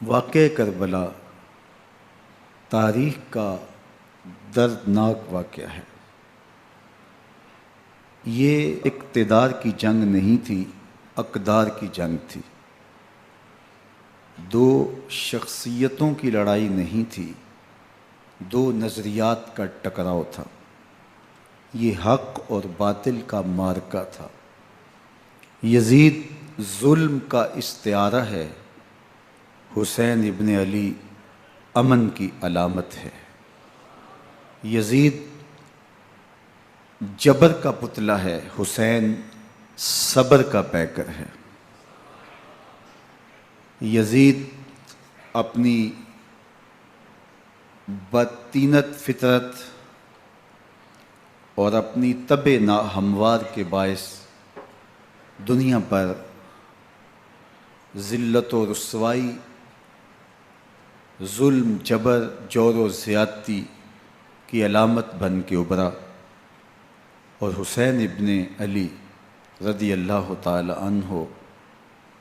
واقعہ کربلا تاریخ کا دردناک واقعہ ہے۔ یہ اقتدار کی جنگ نہیں تھی، اقدار کی جنگ تھی۔ دو شخصیتوں کی لڑائی نہیں تھی، دو نظریات کا ٹکراؤ تھا۔ یہ حق اور باطل کا معرکہ تھا۔ یزید ظلم کا استعارہ ہے، حسین ابن علی امن کی علامت ہے۔ یزید جبر کا پتلا ہے، حسین صبر کا پیکر ہے۔ یزید اپنی بدطینت فطرت اور اپنی طبع ناہموار کے باعث دنیا پر ذلت و رسوائی، ظلم، جبر، جور و زیادتی کی علامت بن کے ابھرا، اور حسین ابن علی رضی اللہ تعالی عنہ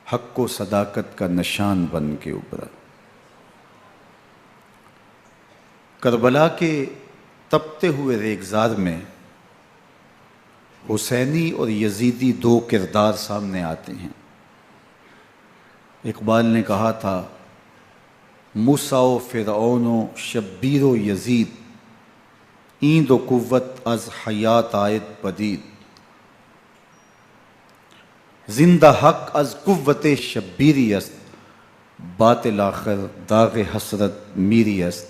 حق و صداقت کا نشان بن کے ابھرا۔ کربلا کے تپتے ہوئے ریگزار میں حسینی اور یزیدی دو کردار سامنے آتے ہیں۔ اقبال نے کہا تھا، موسیٰ و فرعون و شبیر و یزید، ایند و قوت از حیات آید پدید، زندہ حق از قوت شبیری است، باطل آخر داغ حسرت میری است،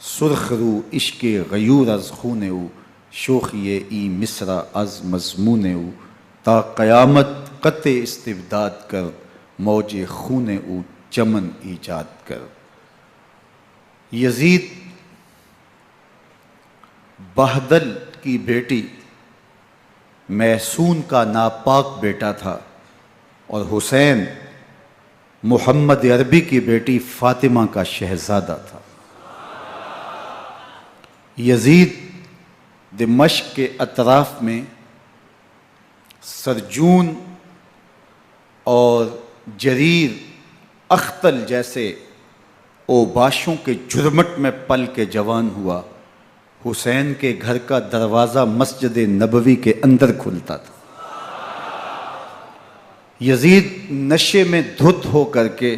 سرخ رو عشق غیور از خون او، شوخی ای مصرع از مضمون او، تا قیامت قطع استبداد کر، موج خون او چمن ایجاد کر۔ یزید بہدل کی بیٹی محسون کا ناپاک بیٹا تھا، اور حسین محمد عربی کی بیٹی فاطمہ کا شہزادہ تھا۔ یزید دمشق کے اطراف میں سرجون اور جریر، اختل جیسے اوباشوں کے جھرمٹ میں پل کے جوان ہوا۔ حسین کے گھر کا دروازہ مسجد نبوی کے اندر کھلتا تھا۔ یزید نشے میں دھت ہو کر کے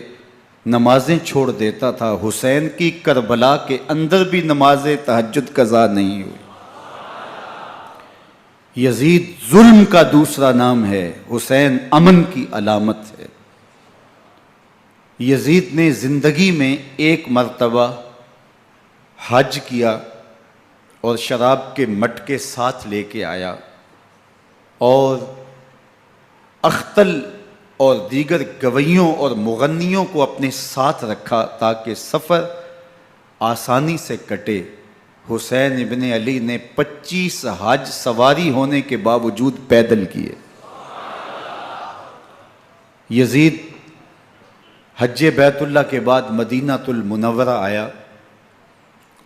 نمازیں چھوڑ دیتا تھا۔ حسین کی کربلا کے اندر بھی نماز تہجد قضا نہیں ہوئی۔ یزید ظلم کا دوسرا نام ہے، حسین امن کی علامت ہے۔ یزید نے زندگی میں ایک مرتبہ حج کیا اور شراب کے مٹکے ساتھ لے کے آیا، اور اختل اور دیگر گویوں اور مغنیوں کو اپنے ساتھ رکھا تاکہ سفر آسانی سے کٹے۔ حسین ابن علی نے 25 حج سواری ہونے کے باوجود پیدل کیے۔ یزید حج بیت اللہ کے بعد مدینہ المنورہ آیا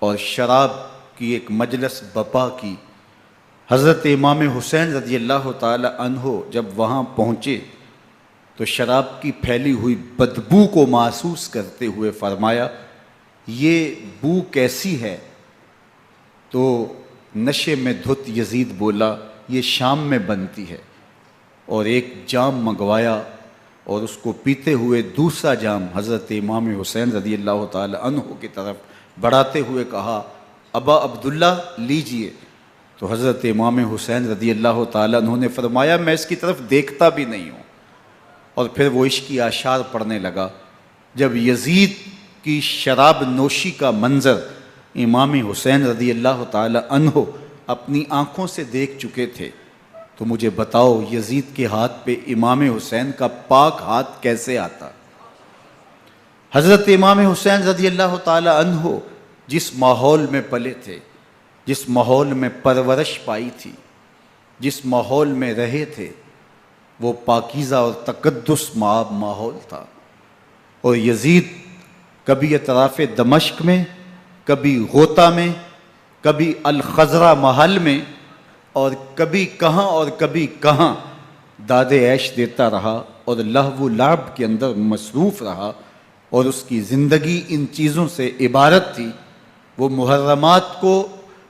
اور شراب کی ایک مجلس بپا کی۔ حضرت امام حسین رضی اللہ تعالی عنہ جب وہاں پہنچے تو شراب کی پھیلی ہوئی بدبو کو محسوس کرتے ہوئے فرمایا، یہ بو کیسی ہے؟ تو نشے میں دھت یزید بولا، یہ شام میں بنتی ہے، اور ایک جام منگوایا اور اس کو پیتے ہوئے دوسرا جام حضرت امام حسین رضی اللہ تعالی عنہ کی طرف بڑھاتے ہوئے کہا، ابا عبداللہ لیجئے۔ تو حضرت امام حسین رضی اللہ تعالی عنہ نے فرمایا، میں اس کی طرف دیکھتا بھی نہیں ہوں، اور پھر وہ عشقی اشعار پڑھنے لگا۔ جب یزید کی شراب نوشی کا منظر امام حسین رضی اللہ تعالی عنہ اپنی آنکھوں سے دیکھ چکے تھے تو مجھے بتاؤ، یزید کے ہاتھ پہ امام حسین کا پاک ہاتھ کیسے آتا؟ حضرت امام حسین رضی اللہ تعالی عنہ جس ماحول میں پلے تھے، جس ماحول میں پرورش پائی تھی، جس ماحول میں رہے تھے، وہ پاکیزہ اور تقدس مآب ماحول تھا۔ اور یزید کبھی اطراف دمشق میں، کبھی غوطہ میں، کبھی الخضرہ محل میں، اور کبھی کہاں داد عیش دیتا رہا اور لہو و لعب کے اندر مصروف رہا۔ اور اس کی زندگی ان چیزوں سے عبارت تھی۔ وہ محرمات کو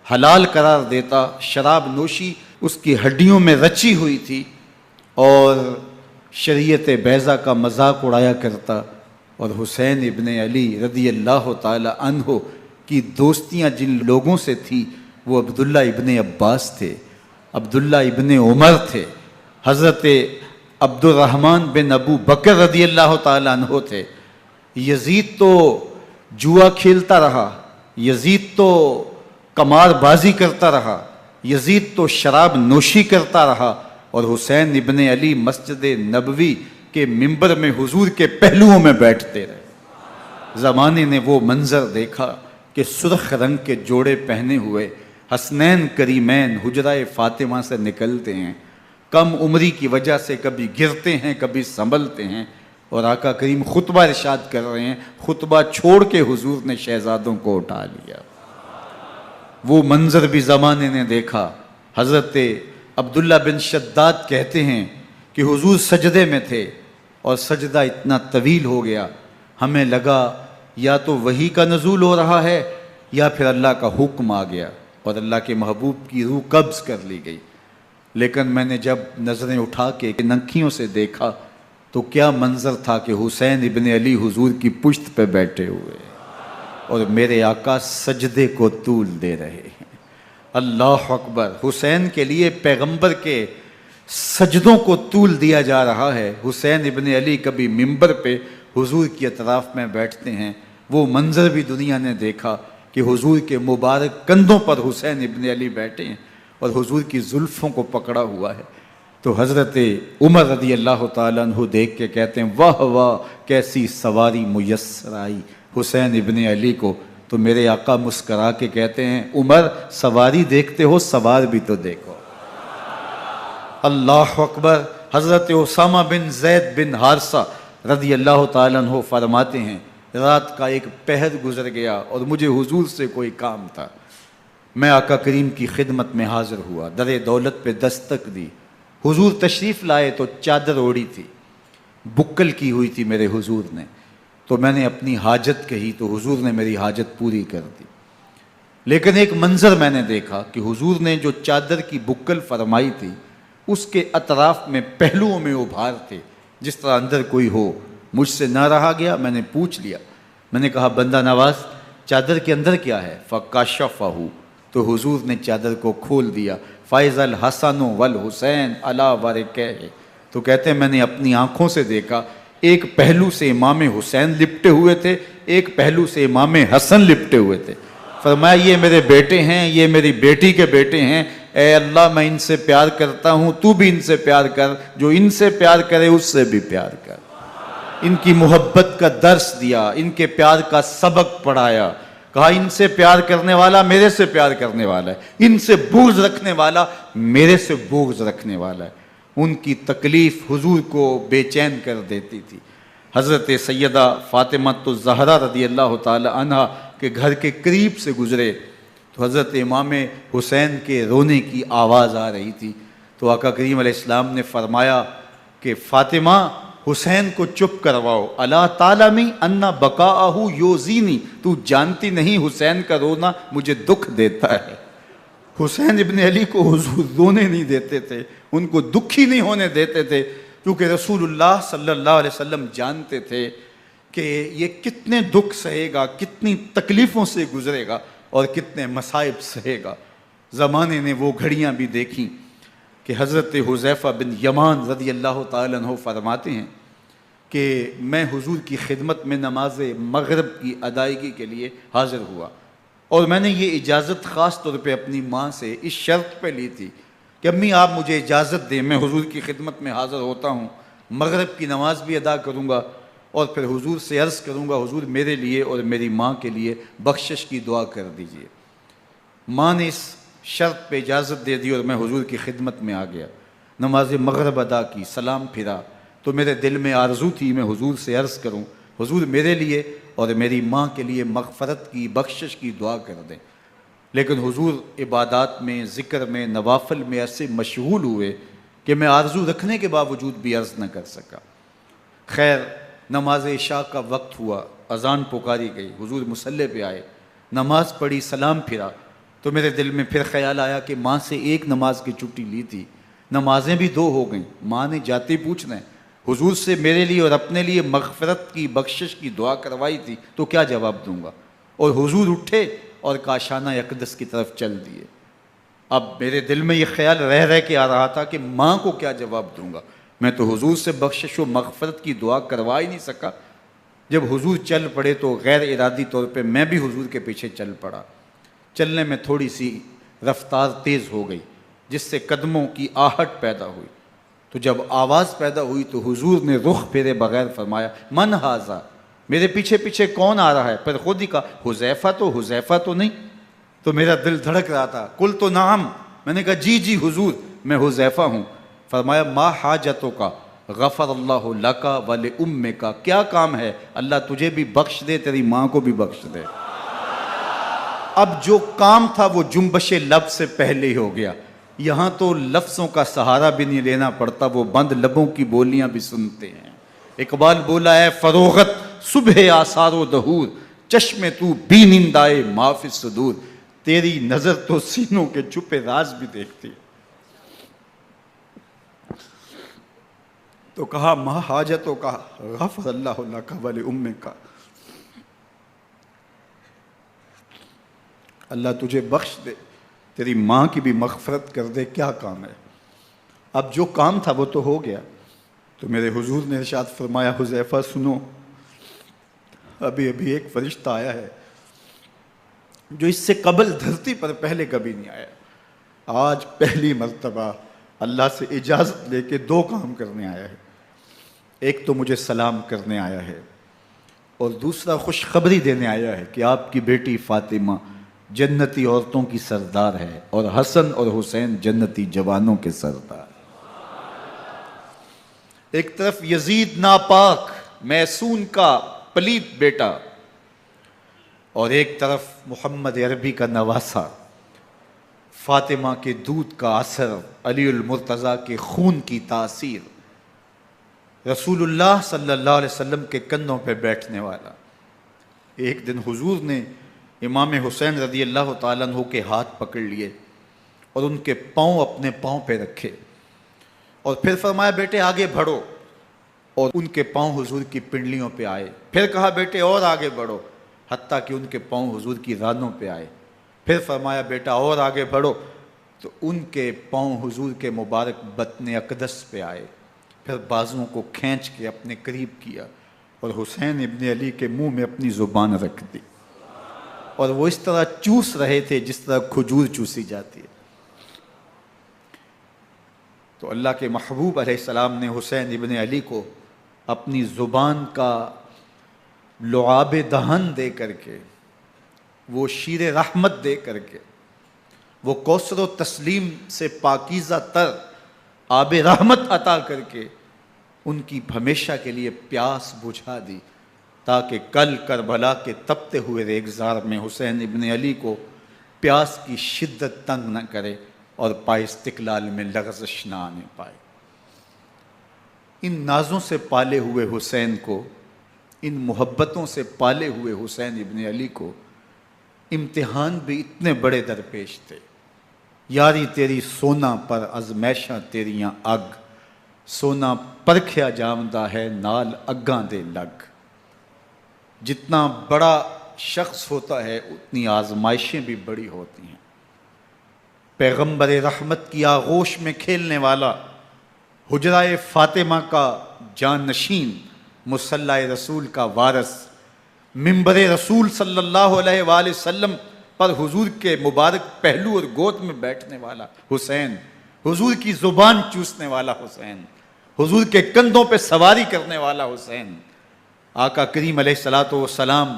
حلال قرار دیتا، شراب نوشی اس کی ہڈیوں میں رچی ہوئی تھی، اور شریعت بیضا کا مذاق اڑایا کرتا۔ اور حسین ابن علی رضی اللہ تعالی عنہ کی دوستیاں جن لوگوں سے تھی وہ عبداللہ ابن عباس تھے، عبداللہ ابن عمر تھے، حضرت عبد الرحمن بن ابو بکر رضی اللہ تعالی عنہ تھے۔ یزید تو جوا کھیلتا رہا، یزید تو قمار بازی کرتا رہا، یزید تو شراب نوشی کرتا رہا، اور حسین ابن علی مسجد نبوی کے ممبر میں حضور کے پہلوؤں میں بیٹھتے رہے۔ زمانے نے وہ منظر دیکھا کہ سرخ رنگ کے جوڑے پہنے ہوئے حسنین کریمین حجرہ فاطمہ سے نکلتے ہیں، کم عمری کی وجہ سے کبھی گرتے ہیں کبھی سنبھلتے ہیں، اور آقا کریم خطبہ ارشاد کر رہے ہیں، خطبہ چھوڑ کے حضور نے شہزادوں کو اٹھا لیا۔ وہ منظر بھی زمانے نے دیکھا۔ حضرت عبداللہ بن شداد کہتے ہیں کہ حضور سجدے میں تھے اور سجدہ اتنا طویل ہو گیا، ہمیں لگا یا تو وحی کا نزول ہو رہا ہے یا پھر اللہ کا حکم آ گیا اور اللہ کے محبوب کی روح قبض کر لی گئی۔ لیکن میں نے جب نظریں اٹھا کے ننکیوں سے دیکھا تو کیا منظر تھا کہ حسین ابن علی حضور کی پشت پہ بیٹھے ہوئے اور میرے آقا سجدے کو طول دے رہے ہیں۔ اللہ اکبر! حسین کے لیے پیغمبر کے سجدوں کو طول دیا جا رہا ہے۔ حسین ابن علی کبھی ممبر پہ حضور کی اطراف میں بیٹھتے ہیں، وہ منظر بھی دنیا نے دیکھا کہ حضور کے مبارک کندھوں پر حسین ابن علی بیٹھے ہیں اور حضور کی زلفوں کو پکڑا ہوا ہے۔ تو حضرت عمر رضی اللہ تعالیٰ عنہ دیکھ کے کہتے ہیں واہ واہ کیسی سواری میسر آئی حسین ابن علی کو۔ تو میرے آقا مسکرا کے کہتے ہیں عمر سواری دیکھتے ہو سوار بھی تو دیکھو۔ اللہ اکبر! حضرت اسامہ بن زید بن حارثہ رضی اللہ تعالیٰ عنہ فرماتے ہیں رات کا ایک پہر گزر گیا اور مجھے حضور سے کوئی کام تھا، میں آقا کریم کی خدمت میں حاضر ہوا، در دولت پہ دستک دی، حضور تشریف لائے تو چادر اوڑی تھی، بکل کی ہوئی تھی میرے حضور نے، تو میں نے اپنی حاجت کہی تو حضور نے میری حاجت پوری کر دی۔ لیکن ایک منظر میں نے دیکھا کہ حضور نے جو چادر کی بکل فرمائی تھی اس کے اطراف میں پہلوؤں میں ابھار تھے جس طرح اندر کوئی ہو۔ مجھ سے نہ رہا گیا، میں نے پوچھ لیا، میں نے کہا بندہ نواز چادر کے اندر کیا ہے؟ فَكَشَفَهُ، تو حضور نے چادر کو کھول دیا۔ فَإِذَا الْحَسَنُ وَالْحُسَيْنُ عَلَىٰ وَرِكَيْهِ، تو کہتے ہیں میں نے اپنی آنکھوں سے دیکھا ایک پہلو سے امام حسین لپٹے ہوئے تھے، ایک پہلو سے امام حسن لپٹے ہوئے تھے۔ فرمایا یہ میرے بیٹے ہیں، یہ میری بیٹی کے بیٹے ہیں، اے اللہ میں ان سے پیار کرتا ہوں، تو بھی ان سے پیار کر، جو ان سے پیار کرے اس سے بھی پیار کر۔ ان کی محبت کا درس دیا، ان کے پیار کا سبق پڑھایا، کہا ان سے پیار کرنے والا میرے سے پیار کرنے والا ہے، ان سے بغض رکھنے والا میرے سے بغض رکھنے والا ہے۔ ان کی تکلیف حضور کو بے چین کر دیتی تھی۔ حضرت سیدہ فاطمہ الزہرا رضی اللہ تعالی عنہ کے گھر کے قریب سے گزرے تو حضرت امام حسین کے رونے کی آواز آ رہی تھی، تو آقا کریم علیہ السلام نے فرمایا کہ فاطمہ حسین کو چپ کرواؤ، اللہ تعالیٰ انا بقاءہ یوزینی، تو جانتی نہیں حسین کا رونا مجھے دکھ دیتا ہے۔ حسین ابن علی کو حضور رونے نہیں دیتے تھے، ان کو دکھی نہیں ہونے دیتے تھے، کیونکہ رسول اللہ صلی اللہ علیہ وسلم جانتے تھے کہ یہ کتنے دکھ سہے گا، کتنی تکلیفوں سے گزرے گا اور کتنے مصائب سہے گا۔ زمانے نے وہ گھڑیاں بھی دیکھیں کہ حضرت حذیفہ بن یمان رضی اللہ تعالیٰ عنہ فرماتے ہیں کہ میں حضور کی خدمت میں نماز مغرب کی ادائیگی کے لیے حاضر ہوا، اور میں نے یہ اجازت خاص طور پہ اپنی ماں سے اس شرط پہ لی تھی کہ امی آپ مجھے اجازت دیں، میں حضور کی خدمت میں حاضر ہوتا ہوں، مغرب کی نماز بھی ادا کروں گا اور پھر حضور سے عرض کروں گا حضور میرے لیے اور میری ماں کے لیے بخشش کی دعا کر دیجئے۔ ماں نے اس شرط پہ اجازت دے دی اور میں حضور کی خدمت میں آ گیا، نماز مغرب ادا کی، سلام پھرا تو میرے دل میں آرزو تھی میں حضور سے عرض کروں حضور میرے لیے اور میری ماں کے لیے مغفرت کی بخشش کی دعا کر دیں، لیکن حضور عبادات میں ذکر میں نوافل میں ایسے مشغول ہوئے کہ میں آرزو رکھنے کے باوجود بھی عرض نہ کر سکا۔ خیر نماز عشاء کا وقت ہوا، اذان پکاری گئی، حضور مصلی پہ آئے، نماز پڑھی، سلام پھرا، تو میرے دل میں پھر خیال آیا کہ ماں سے ایک نماز کی چھٹی لی تھی، نمازیں بھی 2 ہو گئیں، ماں نے جاتے پوچھنا ہے، حضور سے میرے لیے اور اپنے لیے مغفرت کی، بخشش کی دعا کروائی تھی، تو کیا جواب دوں گا؟ اور حضور اٹھے اور کاشانہ اقدس کی طرف چل دیے۔ اب میرے دل میں یہ خیال رہ کے آ رہا تھا کہ ماں کو کیا جواب دوں گا؟ میں تو حضور سے بخشش و مغفرت کی دعا کروا ہی نہیں سکا۔ جب حضور چل پڑے تو غیر ارادی طور پہ میں بھی حضور کے پیچھے چل پڑا۔ چلنے میں تھوڑی سی رفتار تیز ہو گئی، جس سے قدموں کی آہٹ پیدا ہوئی۔ تو جب آواز پیدا ہوئی تو حضور نے رخ پھیرے بغیر فرمایا، من ھذا، میرے پیچھے پیچھے کون آ رہا ہے؟ پھر خود ہی کہا، حذیفہ تو نہیں؟ تو میرا دل دھڑک رہا تھا، قلت نعم، میں نے کہا جی حضور، میں حذیفہ ہوں۔ فرمایا، ما حاجتک، غفر اللہ لک ولامک، کیا کام ہے؟ اللہ تجھے بھی بخش دے، تیری ماں کو بھی بخش دے۔ اب جو کام تھا وہ جنبش لب سے پہلے ہی ہو گیا، یہاں تو لفظوں کا سہارا بھی نہیں لینا پڑتا، وہ بند لبوں کی بولیاں بھی سنتے ہیں۔ اقبال بولا ہے، فروغت صبح آثار و دہور، چشم تو بی نندائے ما فی الصدور، تیری نظر تو سینوں کے چھپے راز بھی دیکھتی ہے۔ تو کہا، ما حاجتوں کا، غفر اللہ لک ولامک، اللہ تجھے بخش دے، تیری ماں کی بھی مغفرت کر دے، کیا کام ہے؟ اب جو کام تھا وہ تو ہو گیا۔ تو میرے حضور نے ارشاد فرمایا، حذیفہ سنو، ابھی ایک فرشتہ آیا ہے جو اس سے قبل دھرتی پر پہلے کبھی نہیں آیا، آج پہلی مرتبہ اللہ سے اجازت لے کے 2 کام کرنے آیا ہے۔ ایک تو مجھے سلام کرنے آیا ہے، اور دوسرا خوشخبری دینے آیا ہے کہ آپ کی بیٹی فاطمہ جنتی عورتوں کی سردار ہے، اور حسن اور حسین جنتی جوانوں کے سردار۔ ایک طرف یزید ناپاک میسون کا پلیت بیٹا، اور ایک طرف محمد عربی کا نواسا، فاطمہ کے دودھ کا اثر، علی المرتضیٰ کے خون کی تاثیر، رسول اللہ صلی اللہ علیہ وسلم کے کندھوں پہ بیٹھنے والا۔ ایک دن حضور نے امام حسین رضی اللہ تعالیٰ عنہ کے ہاتھ پکڑ لیے اور ان کے پاؤں اپنے پاؤں پہ رکھے، اور پھر فرمایا، بیٹے آگے بڑھو، اور ان کے پاؤں حضور کی پنڈلیوں پہ آئے۔ پھر کہا، بیٹے اور آگے بڑھو، حتیٰ کہ ان کے پاؤں حضور کی رانوں پہ آئے۔ پھر فرمایا، بیٹا اور آگے بڑھو، تو ان کے پاؤں حضور کے مبارک بطن اقدس پہ آئے۔ پھر بازوؤں کو کھینچ کے اپنے قریب کیا اور حسین ابن علی کے منہ میں اپنی زبان رکھ دی، اور وہ اس طرح چوس رہے تھے جس طرح کھجور چوسی جاتی ہے۔ تو اللہ کے محبوب علیہ السلام نے حسین ابن علی کو اپنی زبان کا لعاب دہن دے کر کے، وہ شیر رحمت دے کر کے، وہ کوثر و تسلیم سے پاکیزہ تر آب رحمت عطا کر کے ان کی ہمیشہ کے لیے پیاس بجھا دی، تاکہ کل کربلا کے تپتے ہوئے ریگزار میں حسین ابن علی کو پیاس کی شدت تنگ نہ کرے اور پائے استقلال میں لغزش نہ آنے پائے۔ ان نازوں سے پالے ہوئے حسین کو، ان محبتوں سے پالے ہوئے حسین ابن علی کو امتحان بھی اتنے بڑے درپیش تھے۔ یاری تیری سونا پر ازمیشاں تیریاں اگ، سونا پرکھیا جامدہ ہے نال اگاں دے لگ۔ جتنا بڑا شخص ہوتا ہے اتنی آزمائشیں بھی بڑی ہوتی ہیں۔ پیغمبر رحمت کی آغوش میں کھیلنے والا، حجرہ فاطمہ کا جانشین، مصلی رسول کا وارث، منبر رسول صلی اللہ علیہ وآلہ وسلم پر حضور کے مبارک پہلو اور گود میں بیٹھنے والا حسین، حضور کی زبان چوسنے والا حسین، حضور کے کندھوں پہ سواری کرنے والا حسین، آقا کریم علیہ الصلوۃ والسلام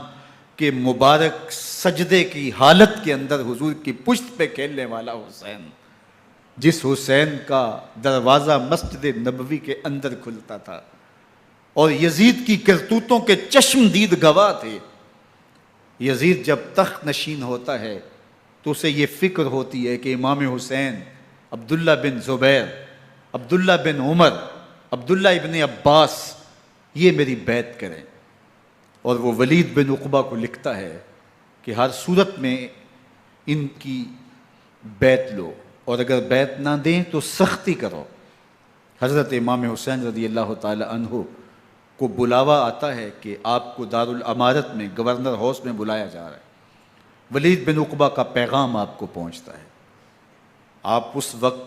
کے مبارک سجدے کی حالت کے اندر حضور کی پشت پہ کھیلنے والا حسین، جس حسین کا دروازہ مسجد نبوی کے اندر کھلتا تھا اور یزید کی کرتوتوں کے چشم دید گواہ تھے۔ یزید جب تخت نشین ہوتا ہے تو اسے یہ فکر ہوتی ہے کہ امام حسین، عبداللہ بن زبیر، عبداللہ بن عمر، عبداللہ ابن عباس، یہ میری بیعت کریں۔ اور وہ ولید بن عقبہ کو لکھتا ہے کہ ہر صورت میں ان کی بیعت لو، اور اگر بیعت نہ دیں تو سختی کرو۔ حضرت امام حسین رضی اللہ تعالی عنہ کو بلاوا آتا ہے کہ آپ کو دارالامارت میں گورنر ہاؤس میں بلایا جا رہا ہے، ولید بن عقبہ کا پیغام آپ کو پہنچتا ہے۔ آپ اس وقت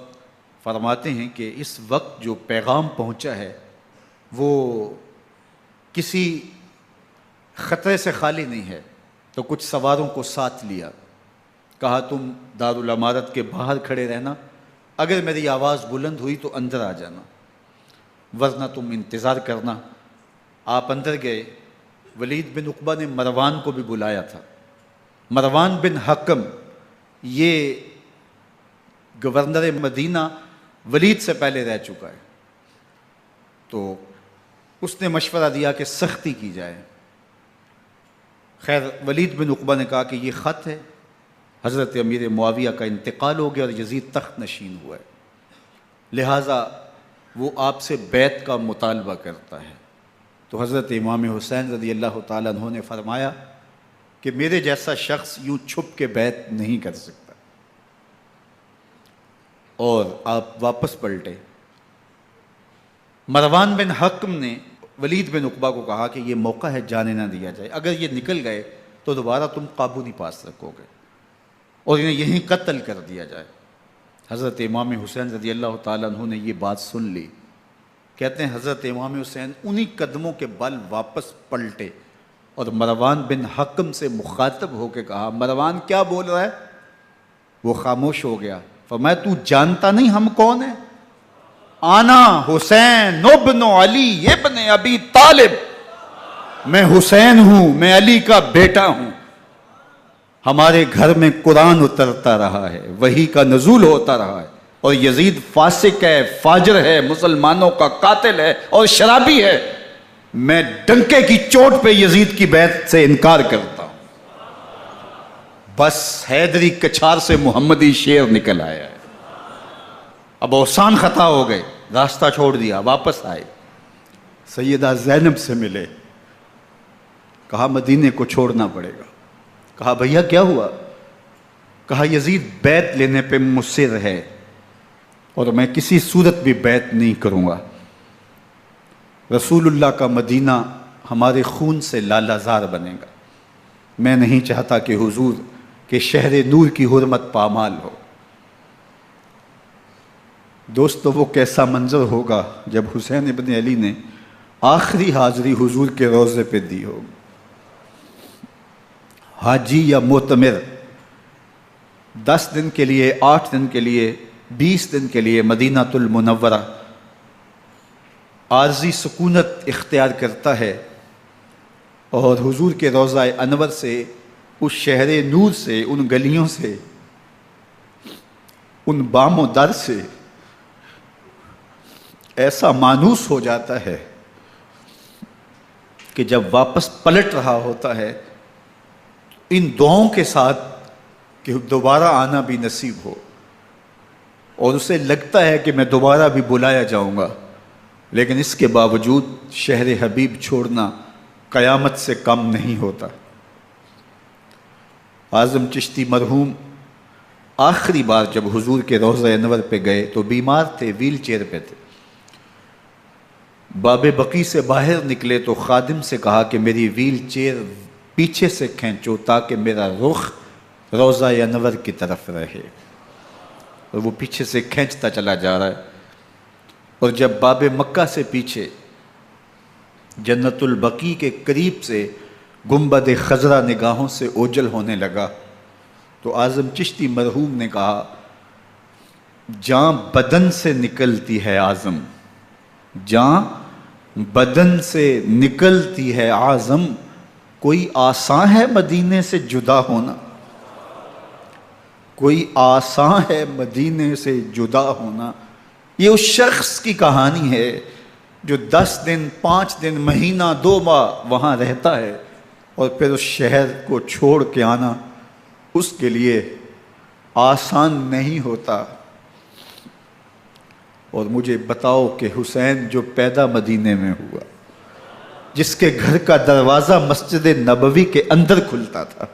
فرماتے ہیں کہ اس وقت جو پیغام پہنچا ہے وہ کسی خطرے سے خالی نہیں ہے، تو کچھ سواروں کو ساتھ لیا، کہا تم دارالامارت کے باہر کھڑے رہنا، اگر میری آواز بلند ہوئی تو اندر آ جانا، ورنہ تم انتظار کرنا۔ آپ اندر گئے۔ ولید بن عقبہ نے مروان کو بھی بلایا تھا۔ مروان بن حکم یہ گورنر مدینہ ولید سے پہلے رہ چکا ہے، تو اس نے مشورہ دیا کہ سختی کی جائے۔ خیر ولید بن عقبہ نے کہا کہ یہ خط ہے، حضرت امیر معاویہ کا انتقال ہو گیا اور یزید تخت نشین ہوا ہے، لہٰذا وہ آپ سے بیعت کا مطالبہ کرتا ہے۔ تو حضرت امام حسین رضی اللہ تعالیٰ عنہ نے فرمایا کہ میرے جیسا شخص یوں چھپ کے بیعت نہیں کر سکتا، اور آپ واپس پلٹے۔ مروان بن حکم نے ولید بن عقبہ کو کہا کہ یہ موقع ہے جانے نہ دیا جائے، اگر یہ نکل گئے تو دوبارہ تم قابو نہیں پا سکو گے، اور انہیں یہیں قتل کر دیا جائے۔ حضرت امام حسین رضی اللہ تعالیٰ عنہ نے یہ بات سن لی۔ کہتے ہیں حضرت امام حسین انہی قدموں کے بل واپس پلٹے اور مروان بن حکم سے مخاطب ہو کے کہا، مروان کیا بول رہا ہے؟ وہ خاموش ہو گیا۔ فرمایا تو جانتا نہیں ہم کون ہیں؟ آنا حسین ابن علی ابن ابی طالب، میں حسین ہوں، میں علی کا بیٹا ہوں، ہمارے گھر میں قرآن اترتا رہا ہے، وحی کا نزول ہوتا رہا ہے، اور یزید فاسق ہے، فاجر ہے، مسلمانوں کا قاتل ہے اور شرابی ہے، میں ڈنکے کی چوٹ پہ یزید کی بیعت سے انکار کرتا ہوں۔ بس حیدری کچھار سے محمدی شیر نکل آیا ہے۔ اب اوسان خطا ہو گئے، راستہ چھوڑ دیا، واپس آئے، سیدہ زینب سے ملے، کہا مدینے کو چھوڑنا پڑے گا۔ کہا بھیا کیا ہوا؟ کہا یزید بیعت لینے پہ مصر ہے اور میں کسی صورت بھی بیعت نہیں کروں گا۔ رسول اللہ کا مدینہ ہمارے خون سے لالہ زار بنے گا، میں نہیں چاہتا کہ حضور کے شہر نور کی حرمت پامال ہو۔ دوستو وہ کیسا منظر ہوگا جب حسین ابن علی نے آخری حاضری حضور کے روضے پہ دی ہوگی۔ حاجی یا معتمر 10 دن کے لیے، 8 دن کے لیے، 20 دن کے لیے مدینہ المنورہ عارضی سکونت اختیار کرتا ہے، اور حضور کے روضہ انور سے، اس شہر نور سے، ان گلیوں سے، ان بام و در سے ایسا مانوس ہو جاتا ہے کہ جب واپس پلٹ رہا ہوتا ہے ان دعاؤں کے ساتھ کہ دوبارہ آنا بھی نصیب ہو، اور اسے لگتا ہے کہ میں دوبارہ بھی بلایا جاؤں گا، لیکن اس کے باوجود شہر حبیب چھوڑنا قیامت سے کم نہیں ہوتا۔ اعظم چشتی مرحوم آخری بار جب حضور کے روضہ انور پہ گئے تو بیمار تھے، ویل چیئر پہ تھے۔ باب بقی سے باہر نکلے تو خادم سے کہا کہ میری ویل چیئر پیچھے سے کھینچو تاکہ میرا رخ روضہ انور کی طرف رہے، اور وہ پیچھے سے کھینچتا چلا جا رہا ہے، اور جب باب مکہ سے پیچھے جنت البقیع کے قریب سے گنبد خضرا نگاہوں سے اوجل ہونے لگا تو اعظم چشتی مرحوم نے کہا، جان بدن سے نکلتی ہے اعظم، جان بدن سے نکلتی ہے اعظم، کوئی آسان ہے مدینے سے جدا ہونا، کوئی آسان ہے مدینے سے جدا ہونا۔ یہ اس شخص کی کہانی ہے جو 10 دن، 5 دن، مہینہ، 2 ماہ وہاں رہتا ہے، اور پھر اس شہر کو چھوڑ کے آنا اس کے لیے آسان نہیں ہوتا۔ اور مجھے بتاؤ کہ حسین جو پیدا مدینے میں ہوا، جس کے گھر کا دروازہ مسجد نبوی کے اندر کھلتا تھا،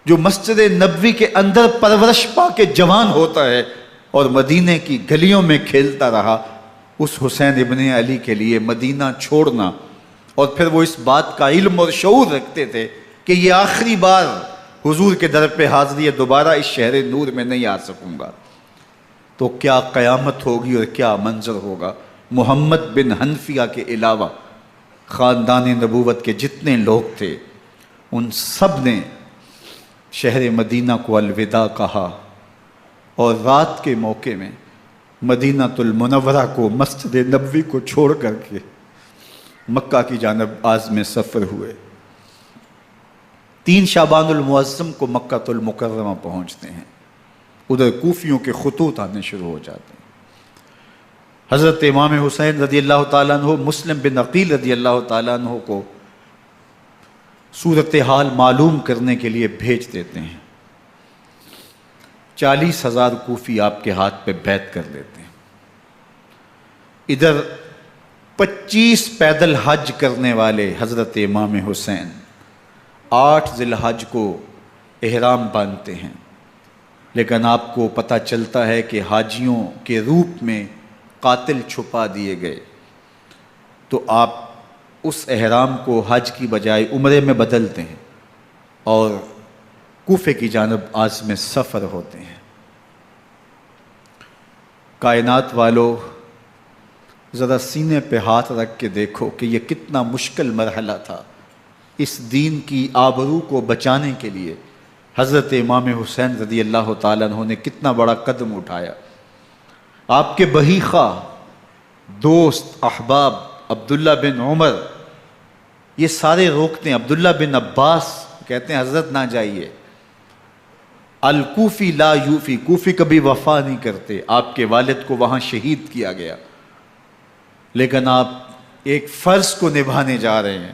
جو مسجد نبوی کے اندر پرورش پا کے جوان ہوتا ہے اور مدینے کی گلیوں میں کھیلتا رہا، اس حسین ابن علی کے لیے مدینہ چھوڑنا، اور پھر وہ اس بات کا علم اور شعور رکھتے تھے کہ یہ آخری بار حضور کے در پہ حاضری ہے، دوبارہ اس شہر نور میں نہیں آ سکوں گا، تو کیا قیامت ہوگی اور کیا منظر ہوگا۔ محمد بن حنفیہ کے علاوہ خاندان نبوت کے جتنے لوگ تھے ان سب نے شہر مدینہ کو الوداع کہا، اور رات کے موقع میں مدینہ المنورہ کو، مسجد نبوی کو چھوڑ کر کے مکہ کی جانب عازم سفر ہوئے۔ 3 شعبان المعظم کو مکہ المکرمہ پہنچتے ہیں، ادھر کوفیوں کے خطوط آنے شروع ہو جاتے ہیں۔ حضرت امام حسین رضی اللہ تعالیٰ عنہ مسلم بن عقیل رضی اللہ تعالیٰ عنہ کو صورتحال معلوم کرنے کے لیے بھیج دیتے ہیں۔ 40,000 کوفی آپ کے ہاتھ پہ بیعت کر لیتے ہیں۔ ادھر 25 پیدل حج کرنے والے حضرت امام حسین 8 ذی الحج کو احرام باندھتے ہیں، لیکن آپ کو پتہ چلتا ہے کہ حاجیوں کے روپ میں قاتل چھپا دیے گئے، تو آپ اس احرام کو حج کی بجائے عمرے میں بدلتے ہیں اور کوفے کی جانب عازم سفر ہوتے ہیں۔ کائنات والو، ذرا سینے پہ ہاتھ رکھ کے دیکھو کہ یہ کتنا مشکل مرحلہ تھا۔ اس دین کی آبرو کو بچانے کے لیے حضرت امام حسین رضی اللہ تعالیٰ عنہ نے کتنا بڑا قدم اٹھایا۔ آپ کے بہیخہ، دوست، احباب عبداللہ بن عمر یہ سارے روکتے ہیں۔ عبداللہ بن عباس کہتے ہیں حضرت نہ جائیے، الکوفی لا یوفی، کوفی کبھی وفا نہیں کرتے، آپ کے والد کو وہاں شہید کیا گیا، لیکن آپ ایک فرض کو نبھانے جا رہے ہیں۔